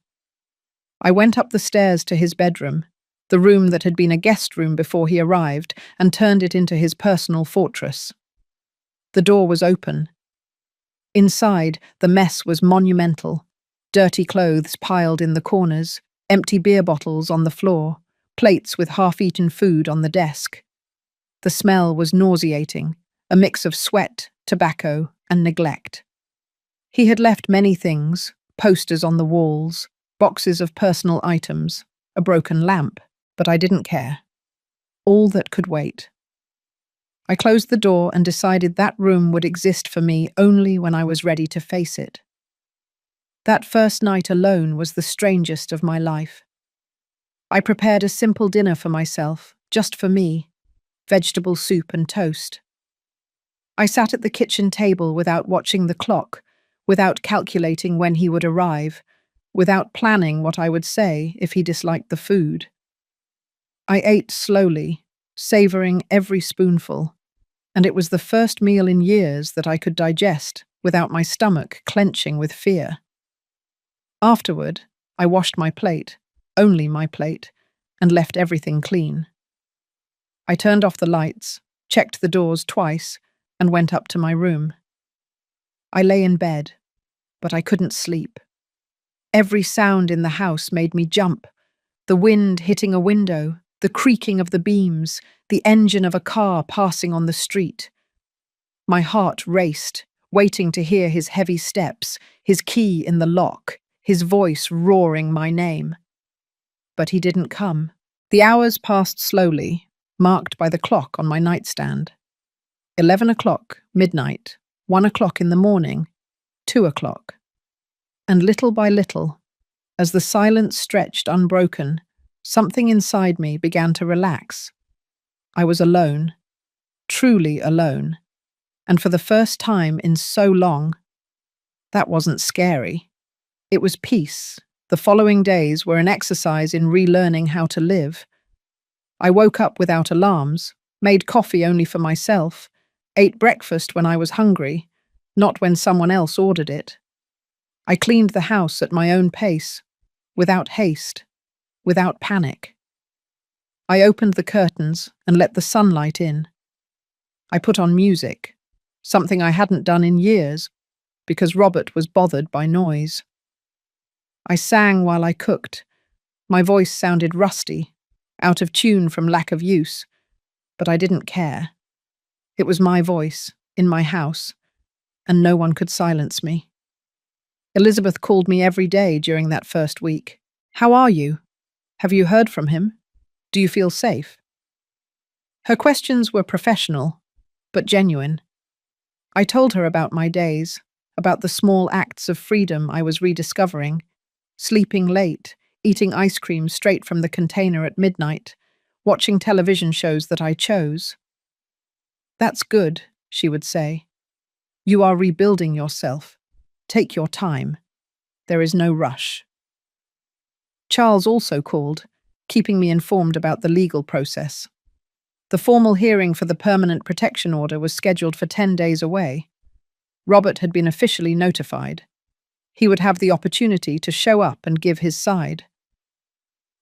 I went up the stairs to his bedroom, the room that had been a guest room before he arrived, and turned it into his personal fortress. The door was open. Inside, the mess was monumental. Dirty clothes piled in the corners, empty beer bottles on the floor, plates with half-eaten food on the desk. The smell was nauseating, a mix of sweat, tobacco, and neglect. He had left many things, posters on the walls, boxes of personal items, a broken lamp, but I didn't care. All that could wait. I closed the door and decided that room would exist for me only when I was ready to face it. That first night alone was the strangest of my life. I prepared a simple dinner for myself, just for me, vegetable soup and toast. I sat at the kitchen table without watching the clock, without calculating when he would arrive, without planning what I would say if he disliked the food. I ate slowly, savoring every spoonful, and it was the first meal in years that I could digest without my stomach clenching with fear. Afterward, I washed my plate, only my plate, and left everything clean. I turned off the lights, checked the doors twice, and went up to my room. I lay in bed, but I couldn't sleep. Every sound in the house made me jump. The wind hitting a window, the creaking of the beams, the engine of a car passing on the street. My heart raced, waiting to hear his heavy steps, his key in the lock, his voice roaring my name. But he didn't come. The hours passed slowly, marked by the clock on my nightstand. 11 o'clock, midnight, 1 o'clock in the morning, 2 o'clock. And little by little, as the silence stretched unbroken, something inside me began to relax. I was alone, truly alone, and for the first time in so long. That wasn't scary. It was peace. The following days were an exercise in relearning how to live. I woke up without alarms, made coffee only for myself, ate breakfast when I was hungry, not when someone else ordered it. I cleaned the house at my own pace, without haste, without panic. I opened the curtains and let the sunlight in. I put on music, something I hadn't done in years, because Robert was bothered by noise. I sang while I cooked. My voice sounded rusty, out of tune from lack of use, but I didn't care. It was my voice, in my house, and no one could silence me. Elizabeth called me every day during that first week. "How are you? Have you heard from him? Do you feel safe?" Her questions were professional, but genuine. I told her about my days, about the small acts of freedom I was rediscovering, sleeping late, eating ice cream straight from the container at midnight, watching television shows that I chose. "That's good," she would say. "You are rebuilding yourself. Take your time. There is no rush." Charles also called, keeping me informed about the legal process. The formal hearing for the permanent protection order was scheduled for 10 days away. Robert had been officially notified. He would have the opportunity to show up and give his side.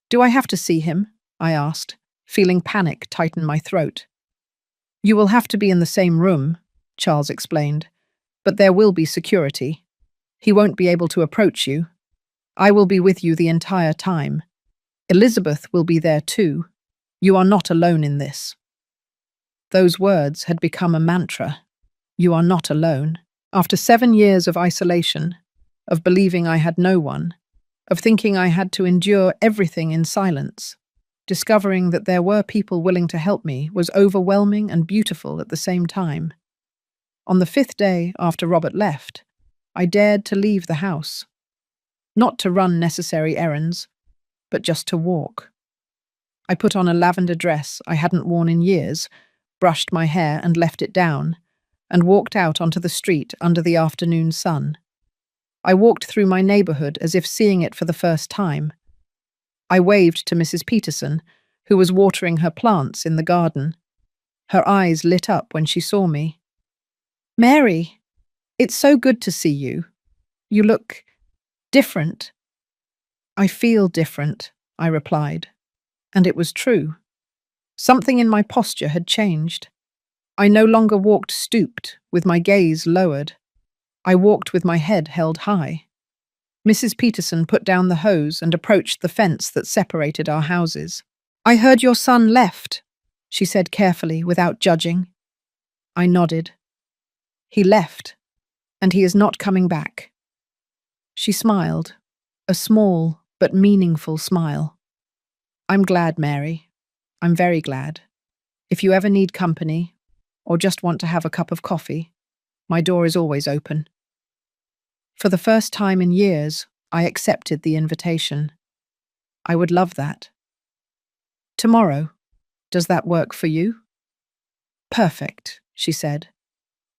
"Do I have to see him?" I asked, feeling panic tighten my throat. "You will have to be in the same room," Charles explained, "but there will be security. He won't be able to approach you. I will be with you the entire time. Elizabeth will be there too. You are not alone in this." Those words had become a mantra. You are not alone. After 7 years of isolation, of believing I had no one, of thinking I had to endure everything in silence, discovering that there were people willing to help me was overwhelming and beautiful at the same time. On the 5th day after Robert left, I dared to leave the house. Not to run necessary errands, but just to walk. I put on a lavender dress I hadn't worn in years, brushed my hair and left it down, and walked out onto the street under the afternoon sun. I walked through my neighborhood as if seeing it for the first time. I waved to Mrs. Peterson, who was watering her plants in the garden. Her eyes lit up when she saw me. "Mary, it's so good to see you. You look different." "I feel different," I replied. And it was true. Something in my posture had changed. I no longer walked stooped, with my gaze lowered. I walked with my head held high. Mrs. Peterson put down the hose and approached the fence that separated our houses. "I heard your son left," she said carefully, without judging. I nodded. "He left, and he is not coming back." She smiled, a small but meaningful smile. "I'm glad, Mary. I'm very glad. If you ever need company, or just want to have a cup of coffee, my door is always open." For the first time in years, I accepted the invitation. I would love that. "Tomorrow, does that work for you?" "Perfect," she said,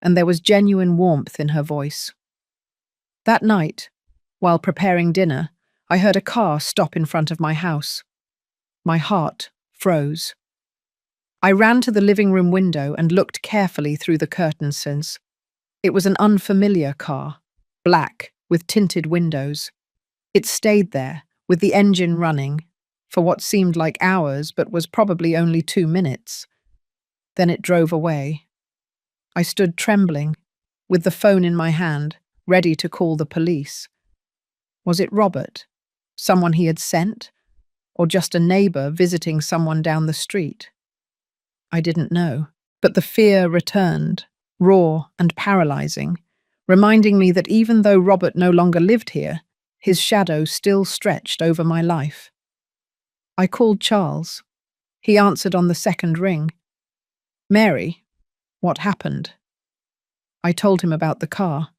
and there was genuine warmth in her voice. That night, while preparing dinner, I heard a car stop in front of my house. My heart froze. I ran to the living room window and looked carefully through the curtains. It was an unfamiliar car, black, with tinted windows. It stayed there, with the engine running, for what seemed like hours but was probably only 2 minutes. Then it drove away. I stood trembling, with the phone in my hand, ready to call the police. Was it Robert? Someone he had sent? Or just a neighbor visiting someone down the street? I didn't know, but the fear returned, raw and paralyzing, reminding me that even though Robert no longer lived here, his shadow still stretched over my life. I called Charles. He answered on the second ring. "Mary, what happened?" I told him about the car.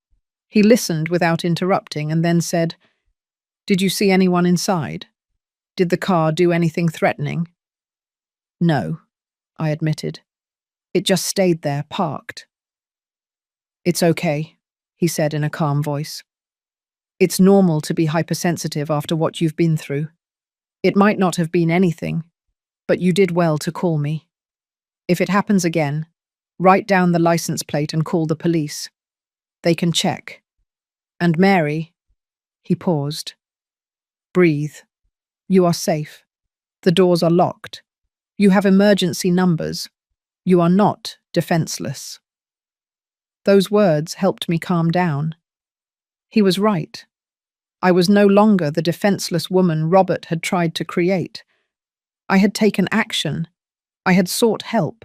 He listened without interrupting and then said, "Did you see anyone inside? Did the car do anything threatening?" "No," I admitted. "It just stayed there, parked." "It's okay," he said in a calm voice. "It's normal to be hypersensitive after what you've been through. It might not have been anything, but you did well to call me. If it happens again, write down the license plate and call the police. They can check. And Mary," he paused. "Breathe. You are safe. The doors are locked. You have emergency numbers. You are not defenseless." Those words helped me calm down. He was right. I was no longer the defenseless woman Robert had tried to create. I had taken action. I had sought help.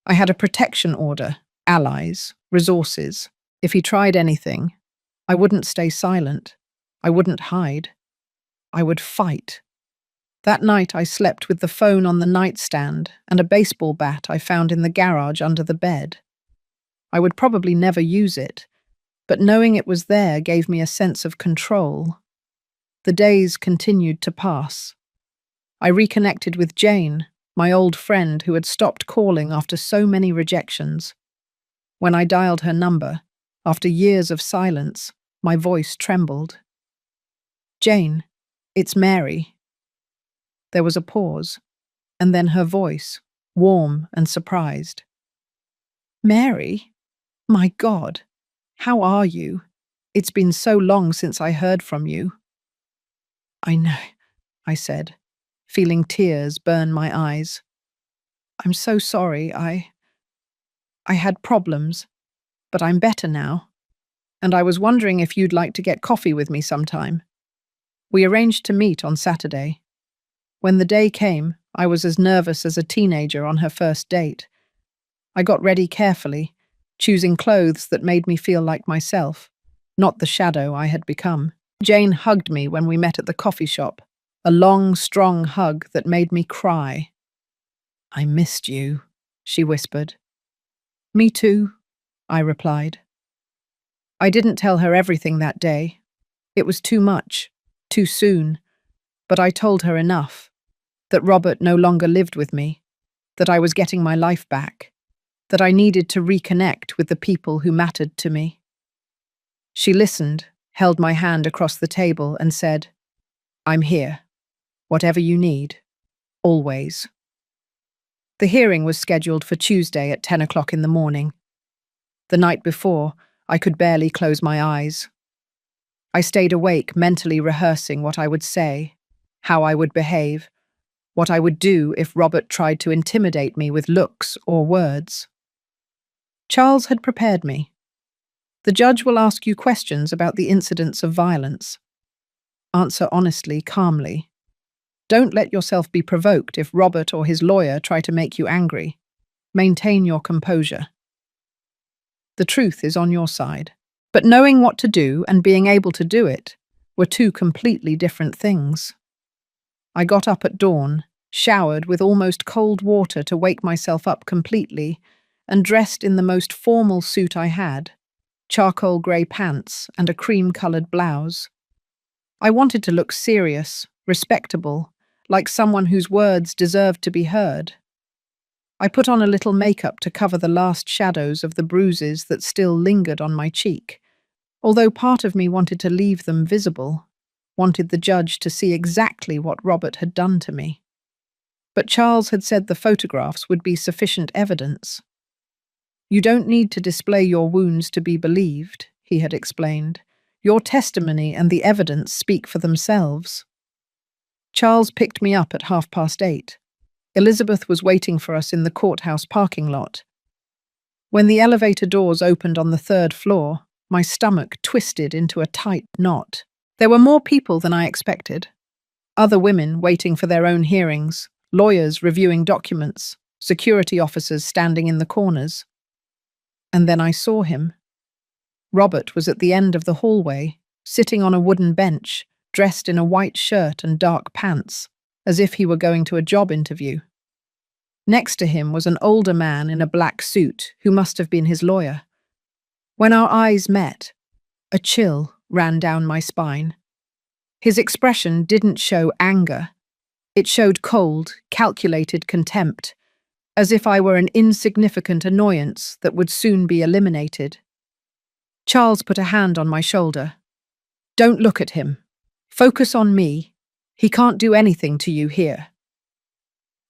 I had a protection order, allies, resources. If he tried anything, I wouldn't stay silent. I wouldn't hide. I would fight. That night I slept with the phone on the nightstand and a baseball bat I found in the garage under the bed. I would probably never use it, but knowing it was there gave me a sense of control. The days continued to pass. I reconnected with Jane, my old friend who had stopped calling after so many rejections. When I dialed her number, after years of silence, my voice trembled. "Jane, it's Mary." There was a pause, and then her voice, warm and surprised. "Mary? My God, how are you? It's been so long since I heard from you." "I know," I said, feeling tears burn my eyes. "I'm so sorry. I had problems, but I'm better now. And I was wondering if you'd like to get coffee with me sometime." We arranged to meet on Saturday. When the day came, I was as nervous as a teenager on her first date. I got ready carefully, choosing clothes that made me feel like myself, not the shadow I had become. Jane hugged me when we met at the coffee shop, a long, strong hug that made me cry. "I missed you," she whispered. "Me too," I replied. I didn't tell her everything that day. It was too much, too soon, but I told her enough. That Robert no longer lived with me, that I was getting my life back, that I needed to reconnect with the people who mattered to me. She listened, held my hand across the table and said, "I'm here. Whatever you need. Always." The hearing was scheduled for Tuesday at 10 o'clock in the morning. The night before, I could barely close my eyes. I stayed awake, mentally rehearsing what I would say, how I would behave, what I would do if Robert tried to intimidate me with looks or words. Charles had prepared me. The judge will ask you questions about the incidents of violence. Answer honestly, calmly. Don't let yourself be provoked if Robert or his lawyer try to make you angry. Maintain your composure. The truth is on your side. But knowing what to do and being able to do it were two completely different things. I got up at dawn, showered with almost cold water to wake myself up completely, and dressed in the most formal suit I had, charcoal grey pants and a cream-coloured blouse. I wanted to look serious, respectable, like someone whose words deserved to be heard. I put on a little makeup to cover the last shadows of the bruises that still lingered on my cheek, although part of me wanted to leave them visible, wanted the judge to see exactly what Robert had done to me. But Charles had said the photographs would be sufficient evidence. "You don't need to display your wounds to be believed," he had explained. "Your testimony and the evidence speak for themselves." Charles picked me up at 8:30. Elizabeth was waiting for us in the courthouse parking lot. When the elevator doors opened on the 3rd floor, my stomach twisted into a tight knot. There were more people than I expected. Other women waiting for their own hearings, lawyers reviewing documents, security officers standing in the corners. And then I saw him. Robert was at the end of the hallway, sitting on a wooden bench, dressed in a white shirt and dark pants, as if he were going to a job interview. Next to him was an older man in a black suit who must have been his lawyer. When our eyes met, a chill ran down my spine. His expression didn't show anger. It showed cold, calculated contempt, as if I were an insignificant annoyance that would soon be eliminated. Charles put a hand on my shoulder. "Don't look at him. Focus on me. He can't do anything to you here."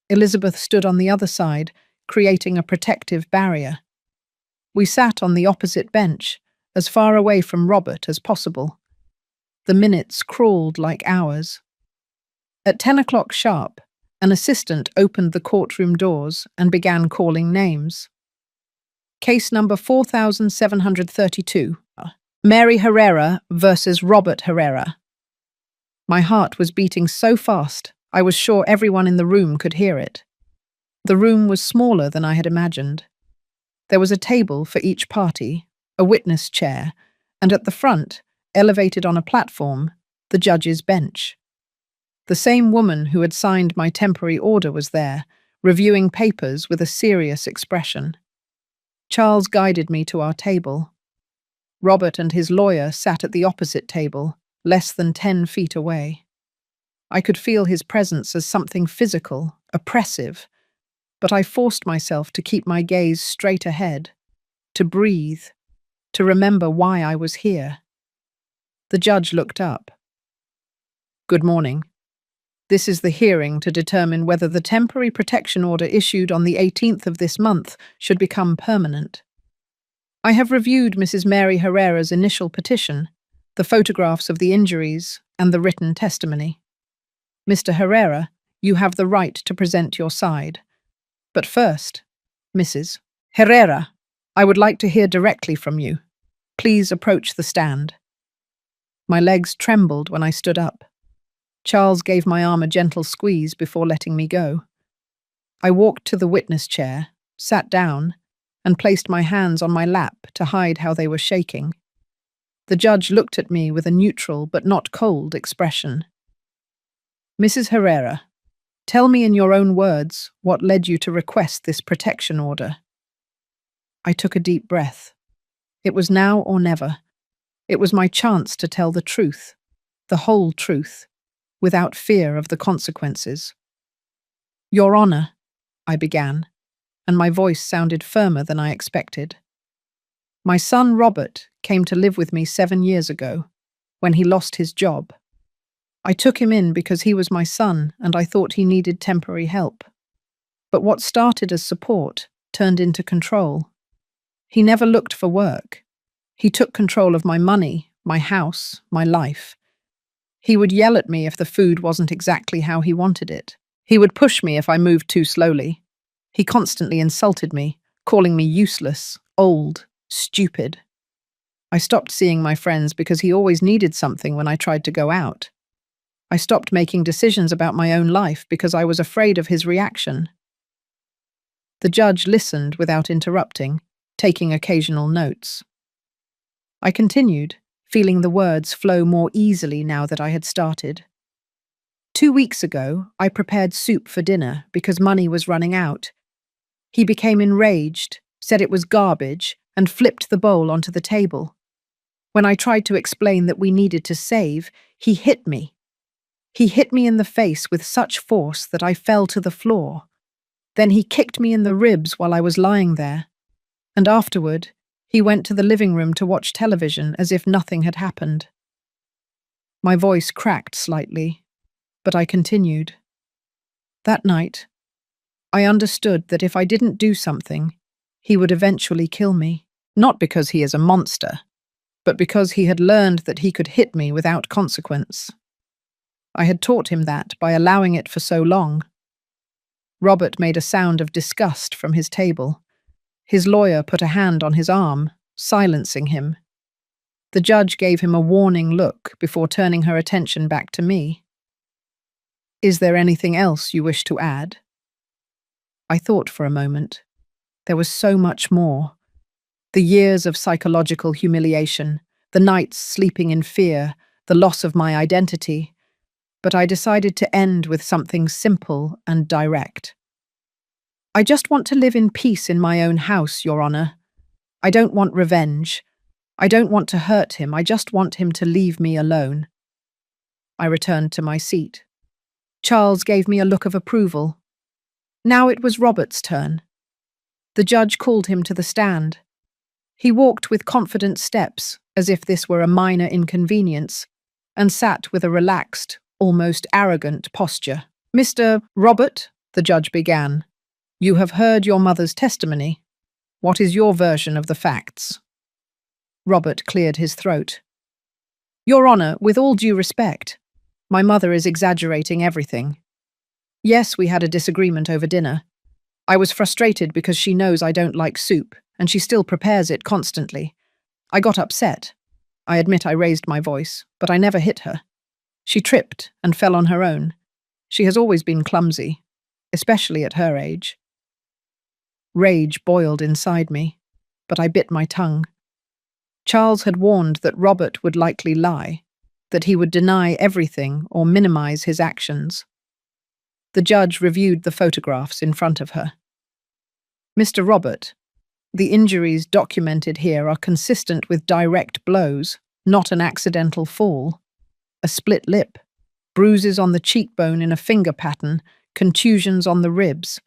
Elizabeth stood on the other side, creating a protective barrier. We sat on the opposite bench, as far away from Robert as possible. The minutes crawled like hours. At 10 o'clock sharp, an assistant opened the courtroom doors and began calling names. Case number 4732, Mary Herrera versus Robert Herrera. My heart was beating so fast, I was sure everyone in the room could hear it. The room was smaller than I had imagined. There was a table for each party, a witness chair, and at the front, elevated on a platform, the judge's bench. The same woman who had signed my temporary order was there, reviewing papers with a serious expression. Charles guided me to our table. Robert and his lawyer sat at the opposite table, less than 10 feet away. I could feel his presence as something physical, oppressive, but I forced myself to keep my gaze straight ahead, to breathe, to remember why I was here. The judge looked up. "Good morning. This is the hearing to determine whether the temporary protection order issued on the 18th of this month should become permanent. I have reviewed Mrs. Mary Herrera's initial petition, the photographs of the injuries, and the written testimony. Mr. Herrera, you have the right to present your side. But first, Mrs. Herrera, I would like to hear directly from you. Please approach the stand." My legs trembled when I stood up. Charles gave my arm a gentle squeeze before letting me go. I walked to the witness chair, sat down, and placed my hands on my lap to hide how they were shaking. The judge looked at me with a neutral but not cold expression. "Mrs. Herrera, tell me in your own words what led you to request this protection order." I took a deep breath. It was now or never. It was my chance to tell the truth, the whole truth, without fear of the consequences. "Your Honor," I began, and my voice sounded firmer than I expected. "My son Robert came to live with me 7 years ago, when he lost his job. I took him in because he was my son and I thought he needed temporary help. But what started as support turned into control. He never looked for work. He took control of my money, my house, my life. He would yell at me if the food wasn't exactly how he wanted it. He would push me if I moved too slowly. He constantly insulted me, calling me useless, old, stupid. I stopped seeing my friends because he always needed something when I tried to go out. I stopped making decisions about my own life because I was afraid of his reaction." The judge listened without interrupting, taking occasional notes. I continued, feeling the words flow more easily now that I had started. 2 weeks ago, I prepared soup for dinner because money was running out. He became enraged, said it was garbage, and flipped the bowl onto the table. When I tried to explain that we needed to save, he hit me. He hit me in the face with such force that I fell to the floor. Then he kicked me in the ribs while I was lying there. And afterward, he went to the living room to watch television as if nothing had happened. My voice cracked slightly, but I continued. That night, I understood that if I didn't do something, he would eventually kill me. Not because he is a monster, but because he had learned that he could hit me without consequence. I had taught him that by allowing it for so long. Robert made a sound of disgust from his table. His lawyer put a hand on his arm, silencing him. The judge gave him a warning look before turning her attention back to me. "Is there anything else you wish to add?" I thought for a moment. There was so much more. The years of psychological humiliation, the nights sleeping in fear, the loss of my identity. But I decided to end with something simple and direct. "I just want to live in peace in my own house, Your Honor. I don't want revenge. I don't want to hurt him. I just want him to leave me alone." I returned to my seat. Charles gave me a look of approval. Now it was Robert's turn. The judge called him to the stand. He walked with confident steps, as if this were a minor inconvenience, and sat with a relaxed, almost arrogant posture. "Mr. Robert," the judge began, "you have heard your mother's testimony. What is your version of the facts?" Robert cleared his throat. "Your Honor, with all due respect, my mother is exaggerating everything. Yes, we had a disagreement over dinner. I was frustrated because she knows I don't like soup, and she still prepares it constantly. I got upset. I admit I raised my voice, but I never hit her. She tripped and fell on her own. She has always been clumsy, especially at her age. Rage boiled inside me, but I bit my tongue. Charles had warned that Robert would likely lie, that he would deny everything or minimize his actions. The judge reviewed the photographs in front of her. Mr. Robert, the injuries documented here are consistent with direct blows, not an accidental fall. A split lip, bruises on the cheekbone in a finger pattern, contusions on the ribs.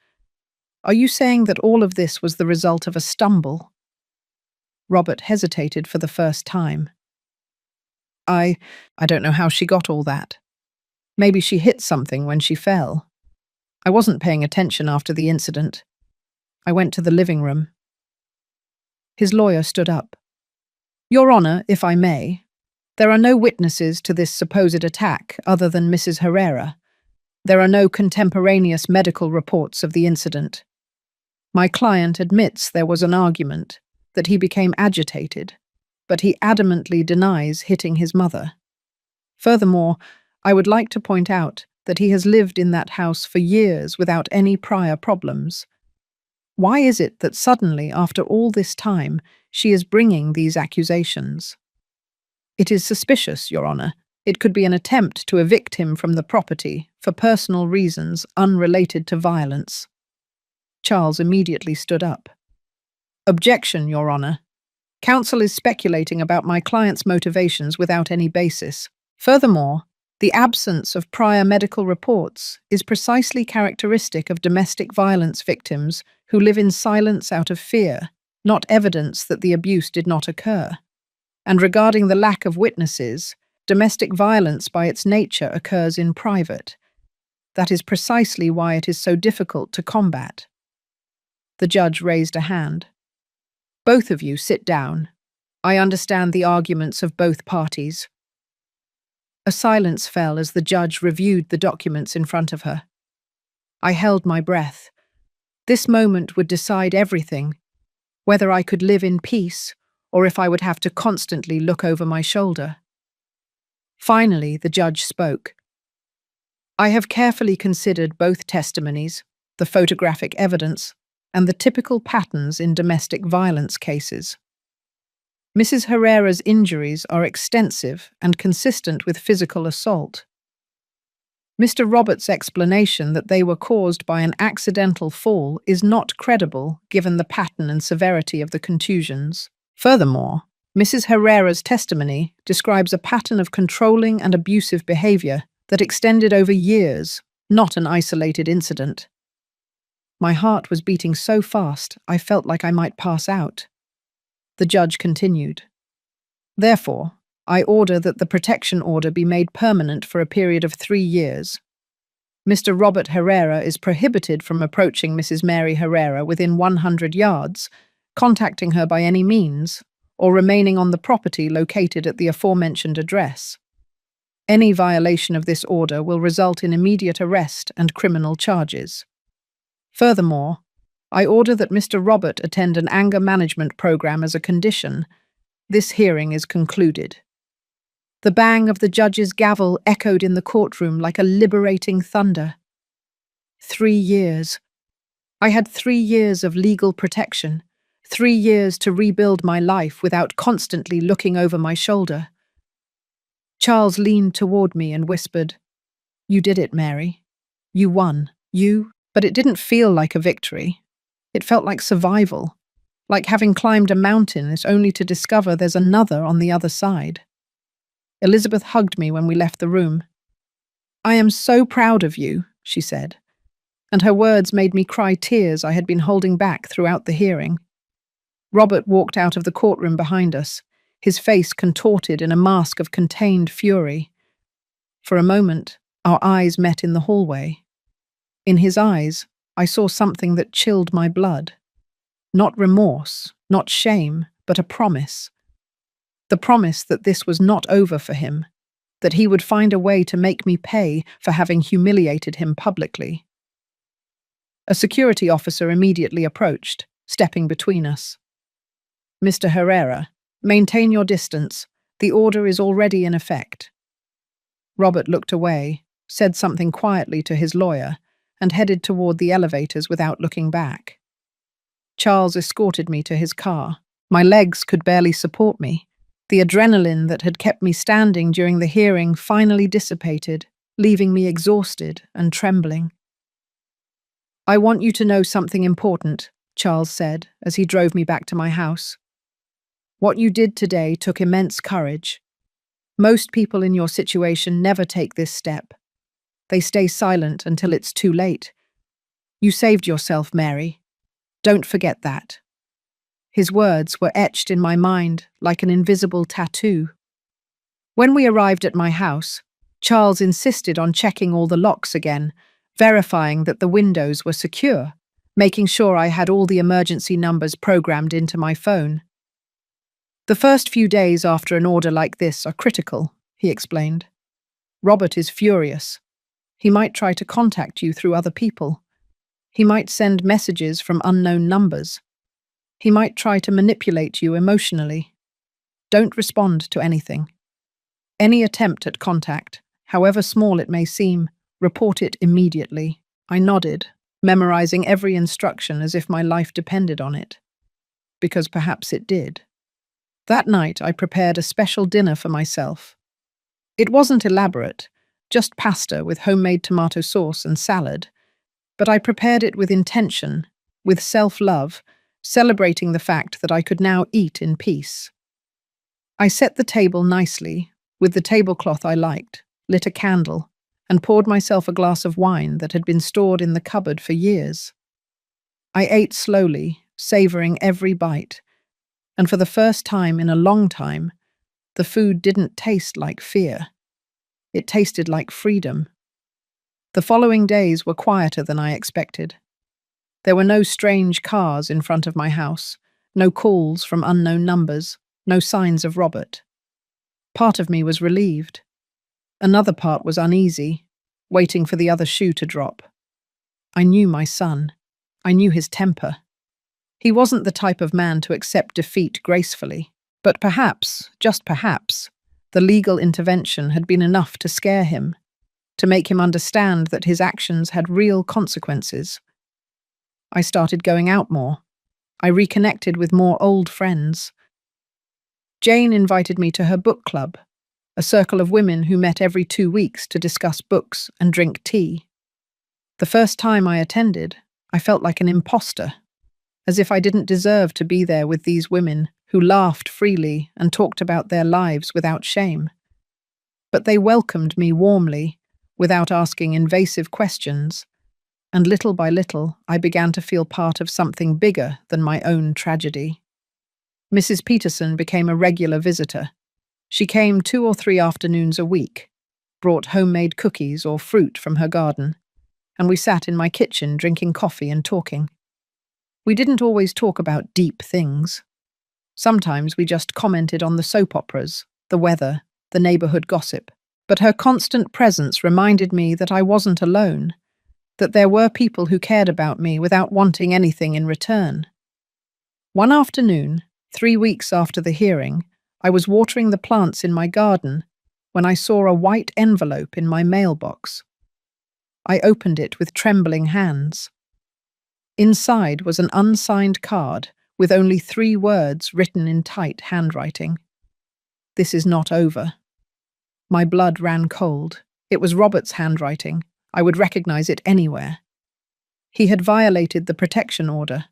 Are you saying that all of this was the result of a stumble? Robert hesitated for the first time. I don't know how she got all that. Maybe she hit something when she fell. I wasn't paying attention after the incident. I went to the living room. His lawyer stood up. Your Honor, if I may, there are no witnesses to this supposed attack other than Mrs. Herrera. There are no contemporaneous medical reports of the incident. My client admits there was an argument, that he became agitated, but he adamantly denies hitting his mother. Furthermore, I would like to point out that he has lived in that house for years without any prior problems. Why is it that suddenly, after all this time, she is bringing these accusations? It is suspicious, Your Honor. It could be an attempt to evict him from the property for personal reasons unrelated to violence. Charles immediately stood up. Objection, Your Honor. Counsel is speculating about my client's motivations without any basis. Furthermore, the absence of prior medical reports is precisely characteristic of domestic violence victims who live in silence out of fear, not evidence that the abuse did not occur. And regarding the lack of witnesses, domestic violence by its nature occurs in private. That is precisely why it is so difficult to combat. The judge raised a hand. Both of you sit down. I understand the arguments of both parties. A silence fell as the judge reviewed the documents in front of her. I held my breath. This moment would decide everything, whether I could live in peace or if I would have to constantly look over my shoulder. Finally, the judge spoke. I have carefully considered both testimonies, the photographic evidence, and the typical patterns in domestic violence cases. Mrs. Herrera's injuries are extensive and consistent with physical assault. Mr. Roberts' explanation that they were caused by an accidental fall is not credible given the pattern and severity of the contusions. Furthermore, Mrs. Herrera's testimony describes a pattern of controlling and abusive behavior that extended over years, not an isolated incident. My heart was beating so fast I felt like I might pass out. The judge continued. Therefore, I order that the protection order be made permanent for a period of 3 years. Mr. Robert Herrera is prohibited from approaching Mrs. Mary Herrera within 100 yards, contacting her by any means, or remaining on the property located at the aforementioned address. Any violation of this order will result in immediate arrest and criminal charges. Furthermore, I order that Mr. Robert attend an anger management program as a condition. This hearing is concluded. The bang of the judge's gavel echoed in the courtroom like a liberating thunder. 3 years. I had 3 years of legal protection, 3 years to rebuild my life without constantly looking over my shoulder. Charles leaned toward me and whispered, You did it, Mary. You won. But it didn't feel like a victory. It felt like survival, like having climbed a mountain only to discover there's another on the other side. Elizabeth hugged me when we left the room. I am so proud of you, she said, and her words made me cry tears I had been holding back throughout the hearing. Robert walked out of the courtroom behind us, his face contorted in a mask of contained fury. For a moment, our eyes met in the hallway. In his eyes, I saw something that chilled my blood. Not remorse, not shame, but a promise. The promise that this was not over for him, that he would find a way to make me pay for having humiliated him publicly. A security officer immediately approached, stepping between us. Mr. Herrera, maintain your distance. The order is already in effect. Robert looked away, said something quietly to his lawyer, and headed toward the elevators without looking back. Charles escorted me to his car. My legs could barely support me. The adrenaline that had kept me standing during the hearing finally dissipated, leaving me exhausted and trembling. "I want you to know something important," Charles said as he drove me back to my house. "What you did today took immense courage. Most people in your situation never take this step. They stay silent until it's too late. You saved yourself, Mary. Don't forget that." His words were etched in my mind like an invisible tattoo. When we arrived at my house, Charles insisted on checking all the locks again, verifying that the windows were secure, making sure I had all the emergency numbers programmed into my phone. "The first few days after an order like this are critical," he explained. "Robert is furious. He might try to contact you through other people. He might send messages from unknown numbers. He might try to manipulate you emotionally. Don't respond to anything. Any attempt at contact, however small it may seem, report it immediately." I nodded, memorizing every instruction as if my life depended on it. Because perhaps it did. That night, I prepared a special dinner for myself. It wasn't elaborate, just pasta with homemade tomato sauce and salad, but I prepared it with intention, with self-love, celebrating the fact that I could now eat in peace. I set the table nicely, with the tablecloth I liked, lit a candle, and poured myself a glass of wine that had been stored in the cupboard for years. I ate slowly, savoring every bite, and for the first time in a long time, the food didn't taste like fear. It tasted like freedom. The following days were quieter than I expected. There were no strange cars in front of my house, no calls from unknown numbers, no signs of Robert. Part of me was relieved. Another part was uneasy, waiting for the other shoe to drop. I knew my son. I knew his temper. He wasn't the type of man to accept defeat gracefully, but perhaps, just perhaps, the legal intervention had been enough to scare him, to make him understand that his actions had real consequences. I started going out more. I reconnected with more old friends. Jane invited me to her book club, a circle of women who met every 2 weeks to discuss books and drink tea. The first time I attended, I felt like an imposter, as if I didn't deserve to be there with these women who laughed freely and talked about their lives without shame. But they welcomed me warmly, without asking invasive questions, and little by little I began to feel part of something bigger than my own tragedy. Mrs. Peterson became a regular visitor. She came 2 or 3 afternoons a week, brought homemade cookies or fruit from her garden, and we sat in my kitchen drinking coffee and talking. We didn't always talk about deep things. Sometimes we just commented on the soap operas, the weather, the neighborhood gossip. But her constant presence reminded me that I wasn't alone, that there were people who cared about me without wanting anything in return. One afternoon, 3 weeks after the hearing, I was watering the plants in my garden when I saw a white envelope in my mailbox. I opened it with trembling hands. Inside was an unsigned card with only 3 words written in tight handwriting. "This is not over." My blood ran cold. It was Robert's handwriting. I would recognize it anywhere. He had violated the protection order.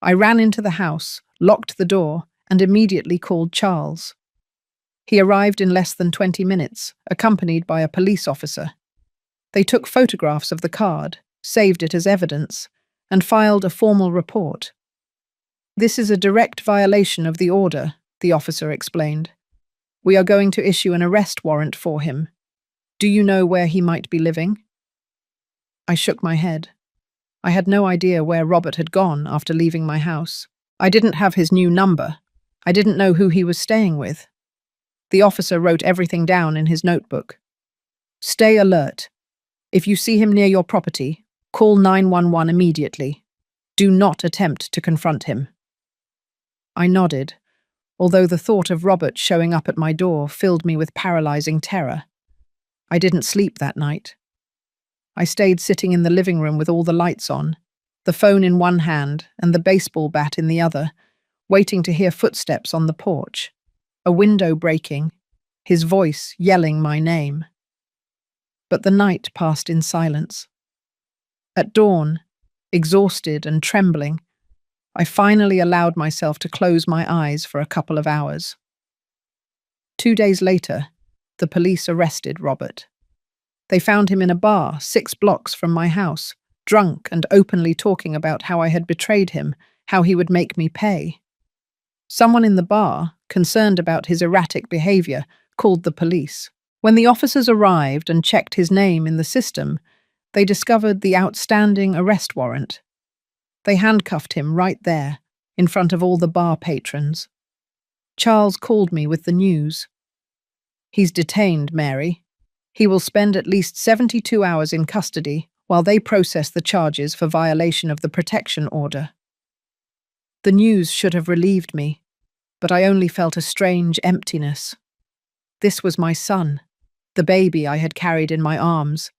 I ran into the house, locked the door, and immediately called Charles. He arrived in less than 20 minutes, accompanied by a police officer. They took photographs of the card, saved it as evidence, and filed a formal report. "This is a direct violation of the order," the officer explained. "We are going to issue an arrest warrant for him. Do you know where he might be living?" I shook my head. I had no idea where Robert had gone after leaving my house. I didn't have his new number. I didn't know who he was staying with. The officer wrote everything down in his notebook. "Stay alert. If you see him near your property, call 911 immediately. Do not attempt to confront him." I nodded, although the thought of Robert showing up at my door filled me with paralyzing terror. I didn't sleep that night. I stayed sitting in the living room with all the lights on, the phone in one hand and the baseball bat in the other, waiting to hear footsteps on the porch, a window breaking, his voice yelling my name. But the night passed in silence. At dawn, exhausted and trembling, I finally allowed myself to close my eyes for a couple of hours. 2 days later, the police arrested Robert. They found him in a bar 6 blocks from my house, drunk and openly talking about how I had betrayed him, how he would make me pay. Someone in the bar, concerned about his erratic behavior, called the police. When the officers arrived and checked his name in the system, they discovered the outstanding arrest warrant. They handcuffed him right there, in front of all the bar patrons. Charles called me with the news. "He's detained, Mary. He will spend at least 72 hours in custody while they process the charges for violation of the protection order." The news should have relieved me, but I only felt a strange emptiness. This was my son, the baby I had carried in my arms,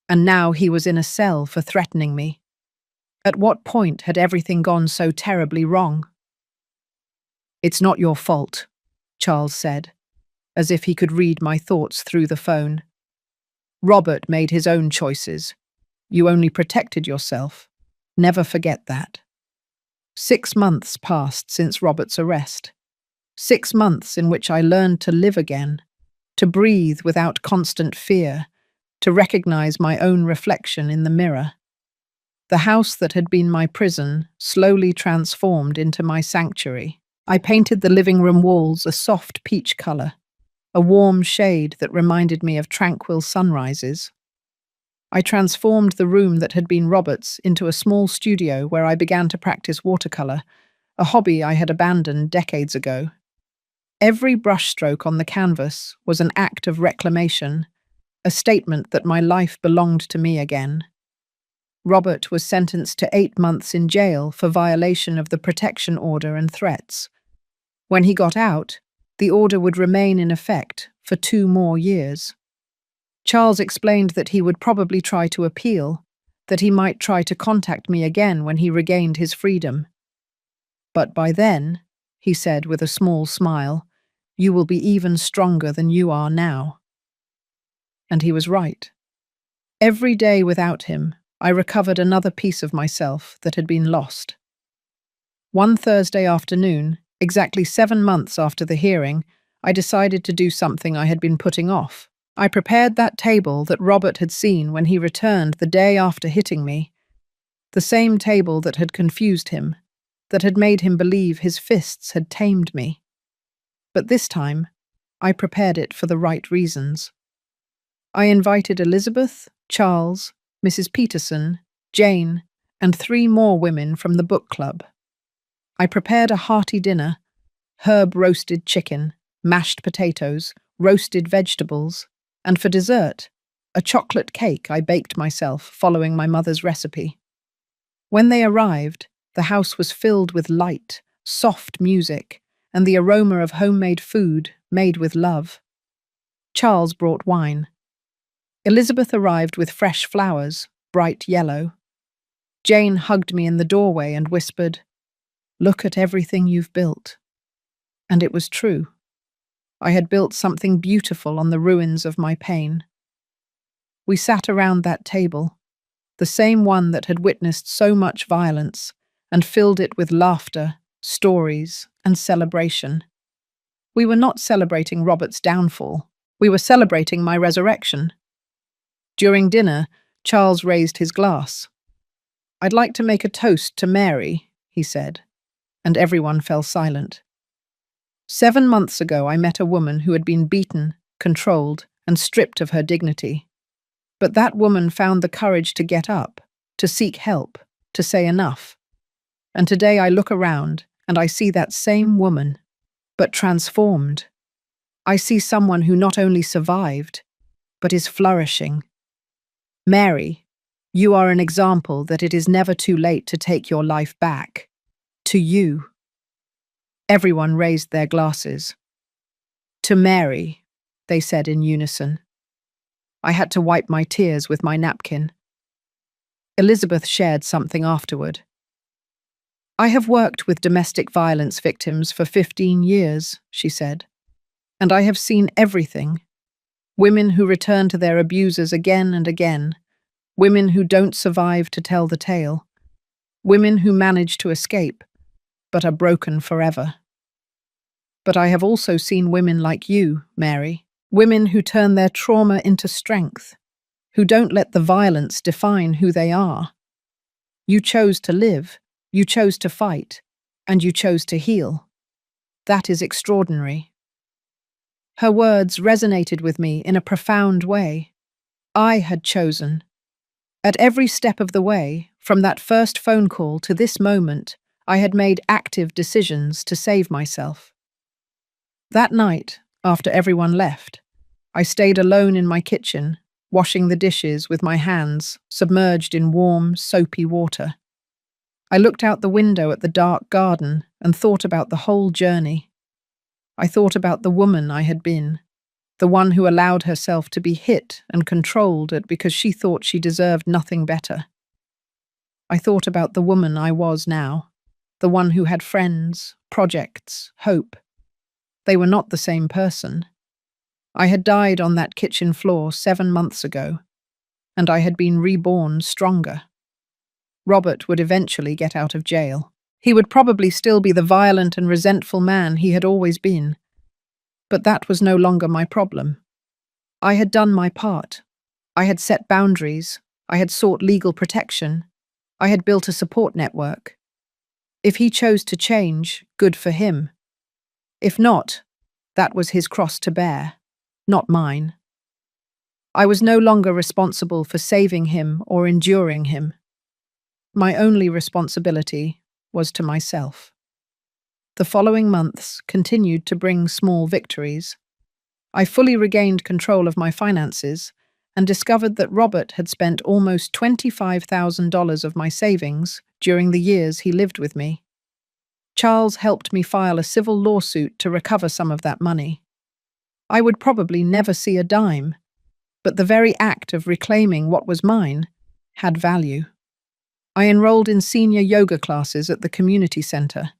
and now he was in a cell for threatening me. At what point had everything gone so terribly wrong? "It's not your fault," Charles said, as if he could read my thoughts through the phone. "Robert made his own choices. You only protected yourself. Never forget that." 6 months passed since Robert's arrest. 6 months in which I learned to live again, to breathe without constant fear, to recognize my own reflection in the mirror. The house that had been my prison slowly transformed into my sanctuary. I painted the living room walls a soft peach color, a warm shade that reminded me of tranquil sunrises. I transformed the room that had been Robert's into a small studio where I began to practice watercolor, a hobby I had abandoned decades ago. Every brushstroke on the canvas was an act of reclamation, a statement that my life belonged to me again. Robert was sentenced to 8 months in jail for violation of the protection order and threats. When he got out, the order would remain in effect for 2 more years. Charles explained that he would probably try to appeal, that he might try to contact me again when he regained his freedom. "But by then," he said with a small smile, "you will be even stronger than you are now." And he was right. Every day without him, I recovered another piece of myself that had been lost. One Thursday afternoon, exactly 7 months after the hearing, I decided to do something I had been putting off. I prepared that table that Robert had seen when he returned the day after hitting me. The same table that had confused him, that had made him believe his fists had tamed me. But this time, I prepared it for the right reasons. I invited Elizabeth, Charles, Mrs. Peterson, Jane, and 3 more women from the book club. I prepared a hearty dinner: herb-roasted chicken, mashed potatoes, roasted vegetables, and for dessert, a chocolate cake I baked myself following my mother's recipe. When they arrived, the house was filled with light, soft music, and the aroma of homemade food made with love. Charles brought wine. Elizabeth arrived with fresh flowers, bright yellow. Jane hugged me in the doorway and whispered, "Look at everything you've built." And it was true. I had built something beautiful on the ruins of my pain. We sat around that table, the same one that had witnessed so much violence, and filled it with laughter, stories, and celebration. We were not celebrating Robert's downfall. We were celebrating my resurrection. During dinner, Charles raised his glass. "I'd like to make a toast to Mary," he said, and everyone fell silent. 7 months ago, I met a woman who had been beaten, controlled, and stripped of her dignity. But that woman found the courage to get up, to seek help, to say enough. And today I look around and I see that same woman, but transformed. I see someone who not only survived, but is flourishing. Mary, you are an example that it is never too late to take your life back. To you. Everyone raised their glasses. "To Mary," they said in unison. I had to wipe my tears with my napkin. Elizabeth shared something afterward. "I have worked with domestic violence victims for 15 years," she said, "and I have seen everything. Women who return to their abusers again and again, women who don't survive to tell the tale, women who manage to escape, but are broken forever. But I have also seen women like you, Mary, women who turn their trauma into strength, who don't let the violence define who they are. You chose to live, you chose to fight, and you chose to heal. That is extraordinary." Her words resonated with me in a profound way. I had chosen. At every step of the way, from that first phone call to this moment, I had made active decisions to save myself. That night, after everyone left, I stayed alone in my kitchen, washing the dishes with my hands submerged in warm, soapy water. I looked out the window at the dark garden and thought about the whole journey. I thought about the woman I had been, the one who allowed herself to be hit and controlled because she thought she deserved nothing better. I thought about the woman I was now, the one who had friends, projects, hope. They were not the same person. I had died on that kitchen floor 7 months ago, and I had been reborn stronger. Robert would eventually get out of jail. He would probably still be the violent and resentful man he had always been. But that was no longer my problem. I had done my part. I had set boundaries. I had sought legal protection. I had built a support network. If he chose to change, good for him. If not, that was his cross to bear, not mine. I was no longer responsible for saving him or enduring him. My only responsibility was to myself. The following months continued to bring small victories. I fully regained control of my finances and discovered that Robert had spent almost $25,000 of my savings during the years he lived with me. Charles helped me file a civil lawsuit to recover some of that money. I would probably never see a dime, but the very act of reclaiming what was mine had value. I enrolled in senior yoga classes at the community center.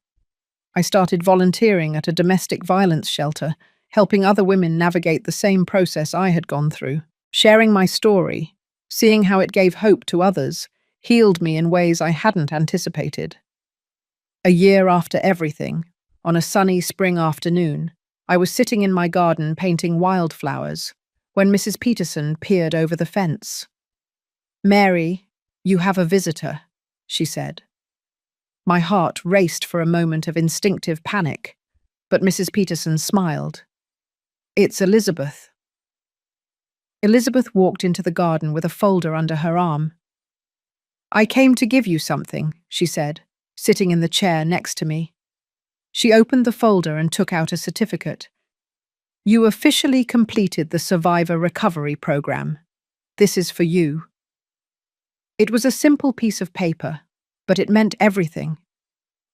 I started volunteering at a domestic violence shelter, helping other women navigate the same process I had gone through. Sharing my story, seeing how it gave hope to others, healed me in ways I hadn't anticipated. A year after everything, on a sunny spring afternoon, I was sitting in my garden painting wildflowers when Mrs. Peterson peered over the fence. "Mary, you have a visitor," she said. My heart raced for a moment of instinctive panic, but Mrs. Peterson smiled. "It's Elizabeth." Elizabeth walked into the garden with a folder under her arm. "I came to give you something," she said, sitting in the chair next to me. She opened the folder and took out a certificate. "You officially completed the Survivor Recovery Program. This is for you." It was a simple piece of paper, but it meant everything.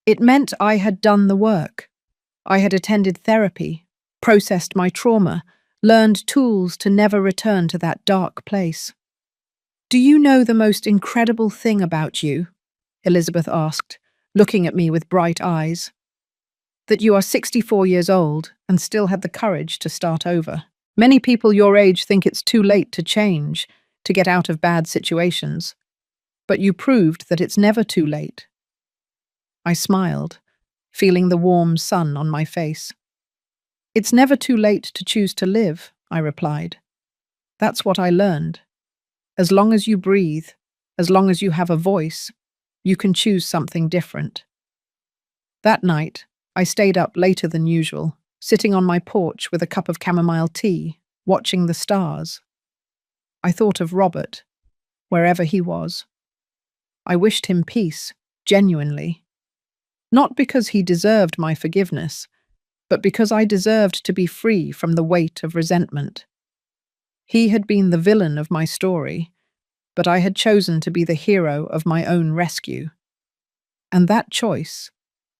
It meant I had done the work. I had attended therapy, processed my trauma, learned tools to never return to that dark place. "Do you know the most incredible thing about you?" Elizabeth asked, looking at me with bright eyes. "That you are 64 years old and still had the courage to start over. Many people your age think it's too late to change, to get out of bad situations. But you proved that it's never too late." I smiled, feeling the warm sun on my face. "It's never too late to choose to live," I replied. "That's what I learned. As long as you breathe, as long as you have a voice, you can choose something different." That night, I stayed up later than usual, sitting on my porch with a cup of chamomile tea, watching the stars. I thought of Robert, wherever he was. I wished him peace, genuinely. Not because he deserved my forgiveness, but because I deserved to be free from the weight of resentment. He had been the villain of my story, but I had chosen to be the hero of my own rescue. And that choice,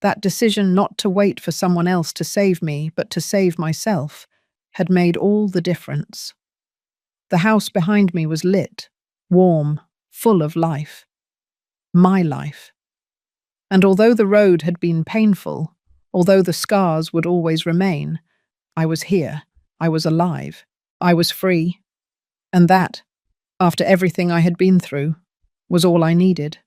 that decision not to wait for someone else to save me, but to save myself, had made all the difference. The house behind me was lit, warm, full of life. my life. And although the road had been painful, although the scars would always remain, I was here, I was alive, I was free. And that, after everything I had been through, was all I needed.